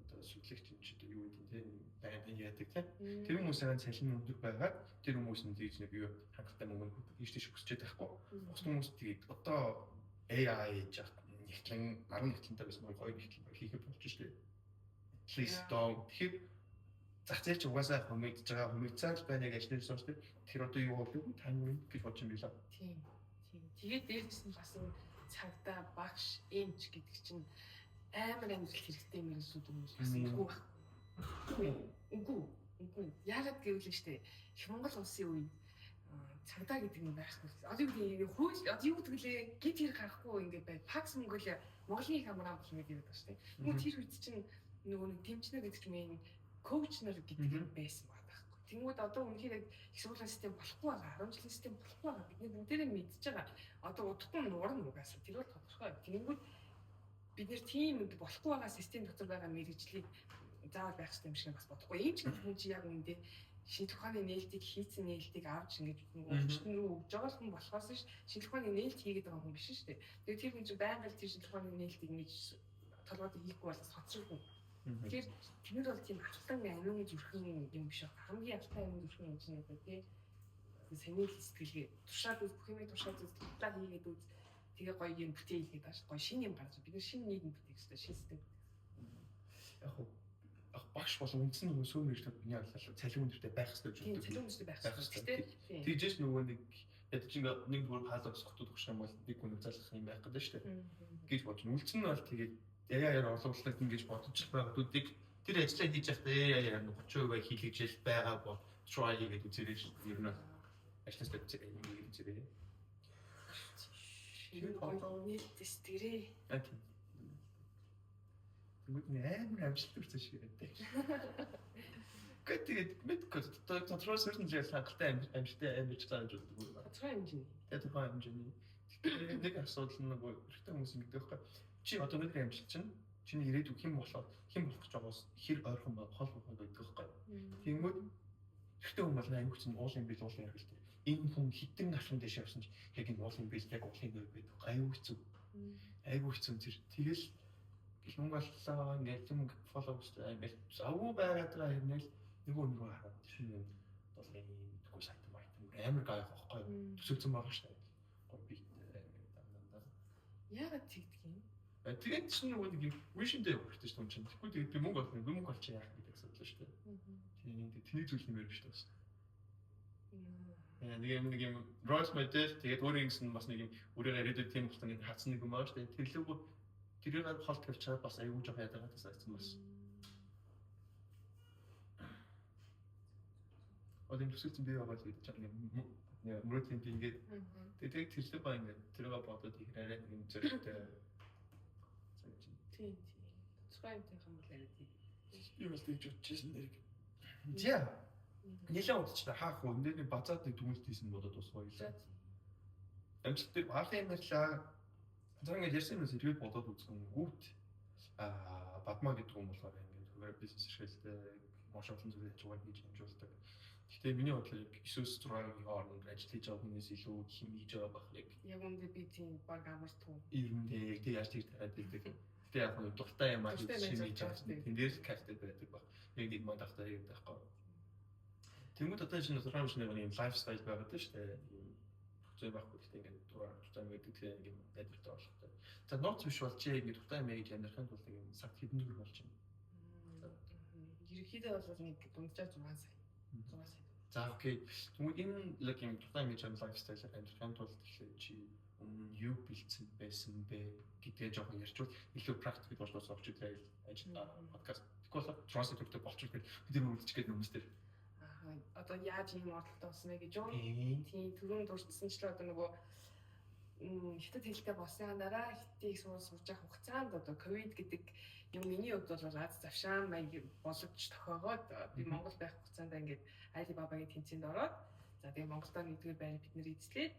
одоо сүлэгч юм чи одоо юу гэдэг тийм байн яадаг тийм. Тэр хүмүүсийн цалин өндөр байгаад тэр хүмүүс нь тийж нэг юу хангалттай мөнгө хийжтэй шүсчээд байхгүй. Бус хүмүүс тэгээд одоо AI жах нэгтлэн 10 нэгтлэнтэй байсан бол 2 нэгтлэн хийхэд болж шүү дээ. At least тэгэхээр зах зээл ч угаасаа хэмэгдэж байгаа хэмэгцэл байна яг ажлын ресурс дээр тэр одоо юу болов уу тань юу гэж бодож юм билаа. Тийм. Тэгээд дээрээс нь бас цагдаа багш эмч гэдэг чинь амар амьдрал хэрэгтэй юм эсвэл бас үгүй байна. Үгүй. Яагаад гэвэл штэ Монгол улсын үед цагдаа гэдэг юм байхгүй. Одоо юу хууль одоо юу гэдэг лээ гид хэрэг гарахгүй ингээд бай. Пакс Монголиа Монголын хамраа болох юм гэдэг байна штэ. Тэгвэл тэр үед чинь нөгөө нэг тэмчнэр гэдэг чинь коуч нар гэдэг юм байсан байхгүй. Тэнгүүд одоо үнэхээр их сургуулийн систем болохгүй байгаа. 10 жилийн систем болохгүй байгаа. Бидний бүгдээрээ мэдж байгаа. Одоо удахгүй нуурна угаасаа. Тэр бол тодорхой. Тэнгүүд бид нэр тийм болохгүй байгаа систем дотор байгаа мэрэгжлийг заавал байх хэрэгтэй юм шиг бас бодохгүй. Ийм ч хүн чи яг үндэ шинжлэх ухааны нээлтийг хийцэн нээлтийг авч ингэж өвчтөн рүү өгж байгаа хүн болохоос ш шинжлэх ухааны нээлт хийгээд байгаа хүн биш шүү дээ. Тэгээд тэр хүн чинь байнга л тэр шинжлэх ухааны нээлтийг ингэж толгойд хийхгүй бол хоцроггүй. Тэгэхээр тэр бол тийм хавтан амин зүрхэн юм биш аа. Хамгийн хавтан амин зүрхэн юм чинь одоо тий. Саний сэтгэлгээ тушаад бүх юмыг тушаад тулаа хийгээд үз. Тэгээ гоё юм бүтээгээд тааш гоё шинэ юм гарч бид шинэ нийгэм бүтээх хэрэгтэй шинэ систем. Яг багш болон үндсэн нөгөө сүүн мэрэгчлүүд миний бодлоо цалин өндөртэй байх хэрэгтэй гэж боддог. Цалин өндөртэй байх хэрэгтэй. Тэгжээс нөгөө нэг ядаж ингээ нэг зүгээр хаалга сохтууд өгч юм бол нэг хүн залах юм байх гэдэг шүү дээ. Гэж бодож үлдсэн нь бол тэгээд яа орлогочлог ингэж бодож байгаа төдийг тэр ажлаа хийж байхдаа 30% хийлгэж байгаа бол try гэдэг үзэрэй шүү. Ер нь ажлаас дэвцээ юм үзэрэй. Тэр нэг тестэрээ. Окей. Тэгвэл амар амжилт төрсөн шиг байдаг. Гэхдээ мэдгүй тодорхой сөрнөл хангалттай амжилттай амьж байгаа гэж боддог. Тодорхой хэмжээний. Тодорхой хэмжээний. Нэг асуудал нь нөгөө эрэгтэй хүмүүс ингэдэг байхгүй. Чи одоо өнөөдөр амжилт чинь чиний ирээдүйг хэн болох гэж байгаас хэр ойрхон хол байдаг байхгүй. Тэнгүүд эрэгтэй хүмүүс бол аюулч нь уулын бил уулын яг л дээ. Энэ хүн хитэн алхам дэш явсан ч яг энэ уулын бил яг уулын нэр байдаг. Аюулч тэр тэгэл юм боллоо ингээд юм фоллоустай ингээд завгүй байгаад байгаа хэрнээл нөгөө хараад шинэ бол нэггүй сайт амар гайх байхгүй төсөлцөн байгаа шүү дээ. Гоо би дандаа. Яагаад тэгдэг юм? Тэгээд чинь нөгөө нэг вишэндээ явуулдаг шүү дээ чинь. Тэгвэл тэгээд би мөнгө олчих яах гэдэг асуудал шүү дээ. Тийм тэний зүйл нэмэр биш дээ. Нэг юм Ross Model тэгээд өөрөө ингэсэн бас нэг юм өөрөөр ирээдүйд тийм болсон нэг хацсан нэг юм байна шүү дээ. Тэрлэггүй тэрийг холт тавьж чаад бас аюул жоох яагаад гэсэн бас. Одын төсөлцөн бий байгаа л гэж чам нэг мөрөдлийн би ингээд тэгээд тэрлэг ба ингээд тэргээ бодоод ихрээрээ нэг юм зэрэгтэй. Тийм. Цогцгой юмтай хамгаалаад тийм. Юу л тэгж утчихсан нэрийг. За. Нилээ удаж хаах уу энэ нэг базаад нэг түгэлт хийсэн бодоод бас хоёлаа. Амжилт дээр хаахын мэрлээ. За ингээд ярьсан юм зэрэг бодоод үзсэн гүт бадмаа гэдэг юм болохоор ингээд хуваар бизнес эрхлэлтэй маш олон зүйлийг хажуугаар хийж амжуулдаг. Гэхдээ миний бодлоор 9-6-гийн хооронд ажил хийж байгаа хүнээс илүү хим хийж байгаа байх яг үндэ би тийм баг амар туу. Ирэндээ тэг яаж тийж тавиад байдаг. Гэтэ яг нь дуртай юм аа хийж хийж байгаа. Тэн дээр кафед байдаг баг. Нэг нэг манд ахтай юм байхгүй. Тэнгүүд одоо шинэ сургамж нэг юм лайфстайл байгаад байна шүү дээ. Зөв байхгүй гэхдээ ингээд дураар дуртай байдаг тийм нэг найдвартай болох. За ноц биш бол чи ингээд дуртай юм гэж амьдрахын тулд нэг цаг хэдэн төгрөг болж байна. Ерөнхийдөө бол нэг дунджаа 6 сая. 6 сая. За окей. Тэгвэл энэ яг юм дуртай юм гэж лайфстайлаар амьдрахын тулд чи юу бэлдсэн байсан бэ гэдгээ жоохон ярьчвал илүү практикд болоос орч ирээ ажил подкаст. Тэгвэл транслейтер болчихвол бид нар үлдчихгээд хүмүүстэр одоо яаж ийм оролттой болсон бэ гэж юу? Тийм түрүүн дурдсанчлаа одоо нөгөө хятад хэлтэй болсны дараа хятадыг сурж явах хугацаанд одоо ковид гэдэг юм миний хувьд бол Аз завшаан маяг боломж тохиогоод би Монгол байх хугацаанд ингээд Alibaba-гийн тэмцээнд ороод за тэгээ Монголдо нэгдүгээр байрыг бид нэр эзлээд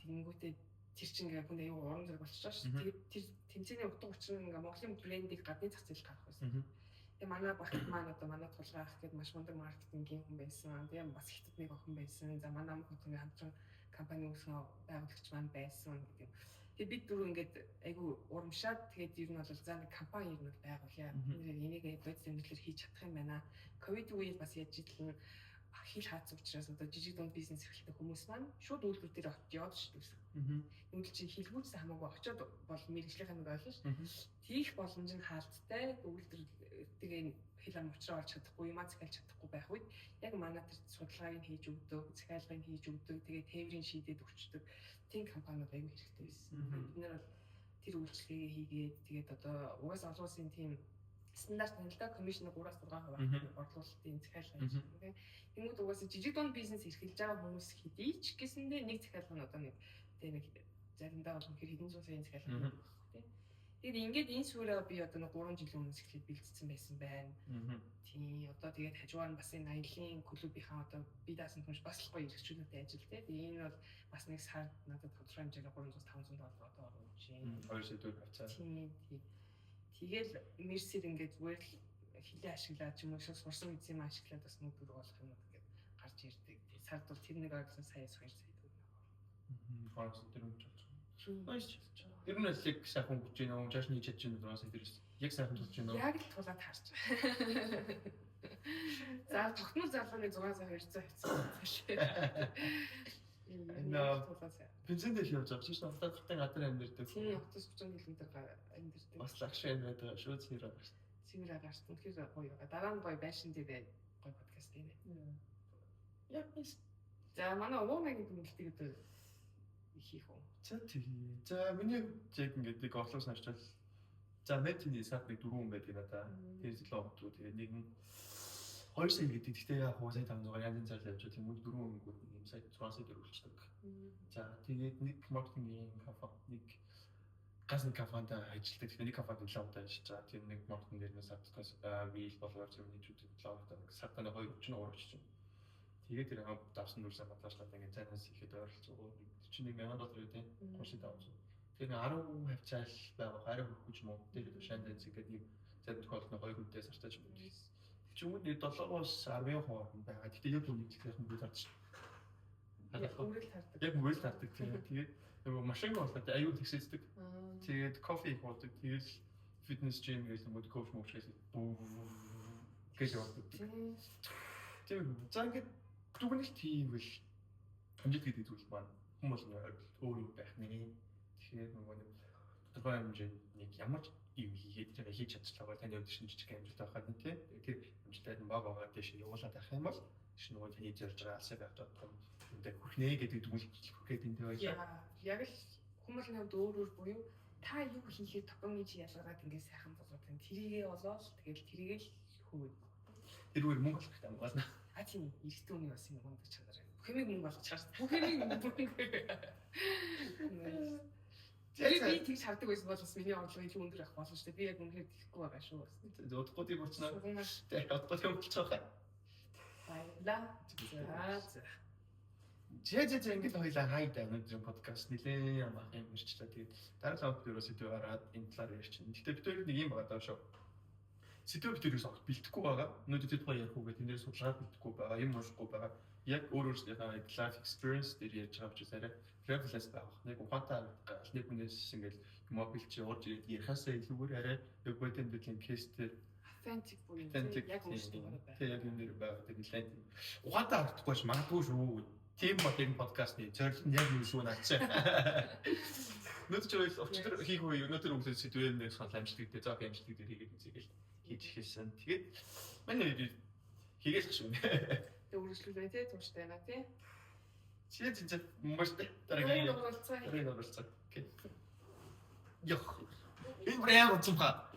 тэгэнгүүтээ тэр чинь ингээ хүн аюу уран зэрэг болчихоо шүү. Тэгээд тэр тэмцээний утга учир нь ингээ Монголын брендийг гадны зах зээл гаргах байсан. Тэгээ манай багт маань одоо манай тулгаах гэдэг маш мундаг маркетингийн хүн байсан. Тэгээ бас хятад нэг охин байсан. За манай хамт ингээ хамтран компани үүсгэн байгуулагч маань байсан гэдэг. Тэгээ бид дөрөв ингээд айгүй урамшаад тэгээд ер нь бол за нэг компани ер нь байгуулъя. Энийг бодис тэмдэглэлээр хийж чадах юм байна. Ковид үед бас яаж идлэн хил хаац учраас одоо жижиг дунд бизнес эрхлэлтэй хүмүүс маань шууд үйлдвэр дээр яваад шүү дээ. Үндэл чи хэлгүүцсэн хамаагүй очиод бол мэрэгжлийнхэн нэг ойлгоо шүү. Тийх боломж нь хаалттай үйлдвэр тэгээ хил ам уучраа олж чадахгүй, юмаа захиалж чадахгүй байх үед яг манай тэр судалгааг нь хийж өгдөг, захиалгыг хийж өгдөг, тэгээ тээврийн шийдээд өгчдөг тийм компаниуд аягүй хэрэгтэй байсан. Бид нэр бол тэр үйлчлэгээ хийгээд тэгээд одоо угаасаа олон улсын тийм стандарт хяналтаа комиссны 3-6% борлуулалтын захиалга хийж байгаа. Тэнгүүд угаасаа жижиг дунд бизнес эрхэлж байгаа хүмүүс хэдий ч гэсэндээ нэг захиалга нь одоо нэг тийм нэг заримдаа бол хэдэн зуун саяын захиалга байна. Тэгээд ингээд энэ сүрээ би одоо нэг 3 жилийн өмнөөс эхлээд бэлдсэн байсан байна. Тийм одоо тэгээд хажуугаар нь бас энэ аялын клубийнхаа одоо би даасан хүмүүс бас л гоё эрхчлүүлэлттэй ажил тийм. Энэ бол бас нэг сард надад тодорхой хэмжээгээр $300-500 одоо оруулж байна. 2 сая төгрөг авцаа. Тийм. Тэгэл мерсер ингээд зүгээр л хилээ ашиглаад ч юм уу сурсан үз юм ашиглаад бас нэг төгрөг болох юм ингээд гарч ирдэг. Сард бол тэр нэг ойлгосон саяас 2 сая төгрөг. Хоороос төгрөг болж байна. Ер нь л яг сайхан хүч гэнэ үү, жааш хийж чадж байна уу сая дээрс. Яг сайхан тулж байна уу? Яг л тулаад харж байна. За тогтмол залгууны 6 сая 200 хэвчээ. Бензин дээр явж байгаа ч гэсэн хотын гадар амьдэрдэг. Тийм, хотоос 30 км амьдэрдэг. Бас лагш амьд байгаа шүү цэвэр агаарч. Цэвэр агаарч. Үнэхээр гоё. Дараа нь гоё байшин дээр гоё подкаст гинэ. Яг биш. За манай уунагийн дүнэлтийг одоо хийх үү? За тийм. За миний яг ингээд нэг орлоос авчвал за метний сард нэг 4 хүн байдаг надаа. Тэр зэлээ өгдөө. Тэгээд нэг нь 2 сая гэдэг. Гэхдээ яг хуу сая 500 янзын цаал явж байгаа. Тэмүүл 4 хөнгүүд юм сая 6 сая төгрөг болчихдог. За тэгээд нэг маркетингийн компани нэг газны компанид ажилладаг. Тэгээд нэг компанид лавд ажиллаж байгаа. Тэр нэг маркетинг дээр нэг сабскас вил боловч юм нэг жүжиг лавд нэг сартаа 2 30 орчиж байна. Тэгээд тэр давсан дүрсээ батлаачлаад ингээд цаанаас ихэд ойролцоогоо 41 мянган доллар гэдэг юм. 3500. Тэгэхээр 10 хавцаал байгаа 20 хүч мөн тэгээд шандан зэгээд нэг цад тохиолдолд 2 хүнтэй сартаж байна. Чүмд 7-оос 10 хооронд байгаа. Тэгтээ яг үнийг хэлэх юм бол зарч. Яг мөрөл тардаг тийм. Тэгээд нөгөө машин болоод аюул тэгсэлдэг. Тэгээд кофе болдог. Тэгээд фитнес жим гэсэн мод кофе мөч гэсэн гэж явдаг. Тийм зангид дүгнэлт хийвэл амжилт гэдэг зүйл маань хүмүүс өөрөө байх нэ. Тэгэхээр нөгөө нэг тодорхой хэмжээнд нэг ямар ч юм хийж чадчихлаа таны өдөр шинэ жижиг амжилт авах нь тийм. Тэр амжилтад нь бага тийш явуулаад байх юм бол тийш нөгөө таны зорж байгаа алсаа байх тодорхой үндэ хүрхнэ гэдэг дүгнэлт хийх гэдэг энэ байлаа. Яг л хүмүүсийн хувьд өөр буюу та юу хийхэд токомны чи ялгараад ингээд сайхан болоод байна. Тэрийгээ болоод тэгэл тэрийгээ л хөөе. Тэр үгээр мөнгө олох хэрэгтэй байна. А тийм эрэгтэй хүний бас юм гондог чанар. Бүх юмыг мөнгө олгож чаас. Бүх юмыг мөнгө. Би тэгж хардаг байсан бол бас миний орлого илүү өндөр ах болно шүү дээ. Би яг үнэхээр тийхгүй байгаа шүү. Удахгүй тийм болчихно. Тэгээ удахгүй тийм болчих واخа. Баярлаа. За. Жижиг ингэж хоёлаа хайдаа өнөөдрийн подкаст нэлээд амах юм ирчлээ. Тэгээд дараагийн өдрөөс сэдв гараад энэ талаар ярьчихна. Гэтэ бид хоёр нэг юм байгаа даа шүү. Сэдв бид хоёроос авах бэлтгэхгүй байгаа. Өнөөдөр тэд хоёр ярих үгээд энэ дээр судалгаа бэлтгэхгүй байгаа. Юм уншихгүй байгаа. Яг өөрөөсөө life experience дээр ярьж байгаа учраас арай reference байх. Нэг ухаантай аль нэг хүнээс ингээл мобил чи ууж ярихаасаа илүүгээр арай яг бодит мэдлийн кейс дээр authentic буюу яг өөрсдөө байгаа. Тэгээ яг юм дээр байгаа. Тэгээд ухаантай авахгүй ч магадгүй шүү. Тийм бод энэ подкастны зорилго нь яг юу шүү наач. Өнөөдөр ч өчтөр хийх үе өнөөдөр үгээр сэдвээр нэг сонир амжилт гэдэг. За амжилт дээр хийгээд үзээгээл хийж хэлсэн. Тэгээд манай хийгээл шүү. Тэгээ үргэлжлүүлээ тий тууштай байна тий. Чи 진짜 멋있다. дараагийн оролцоо. Окей. Ёх. Энэ брэм утсан ба.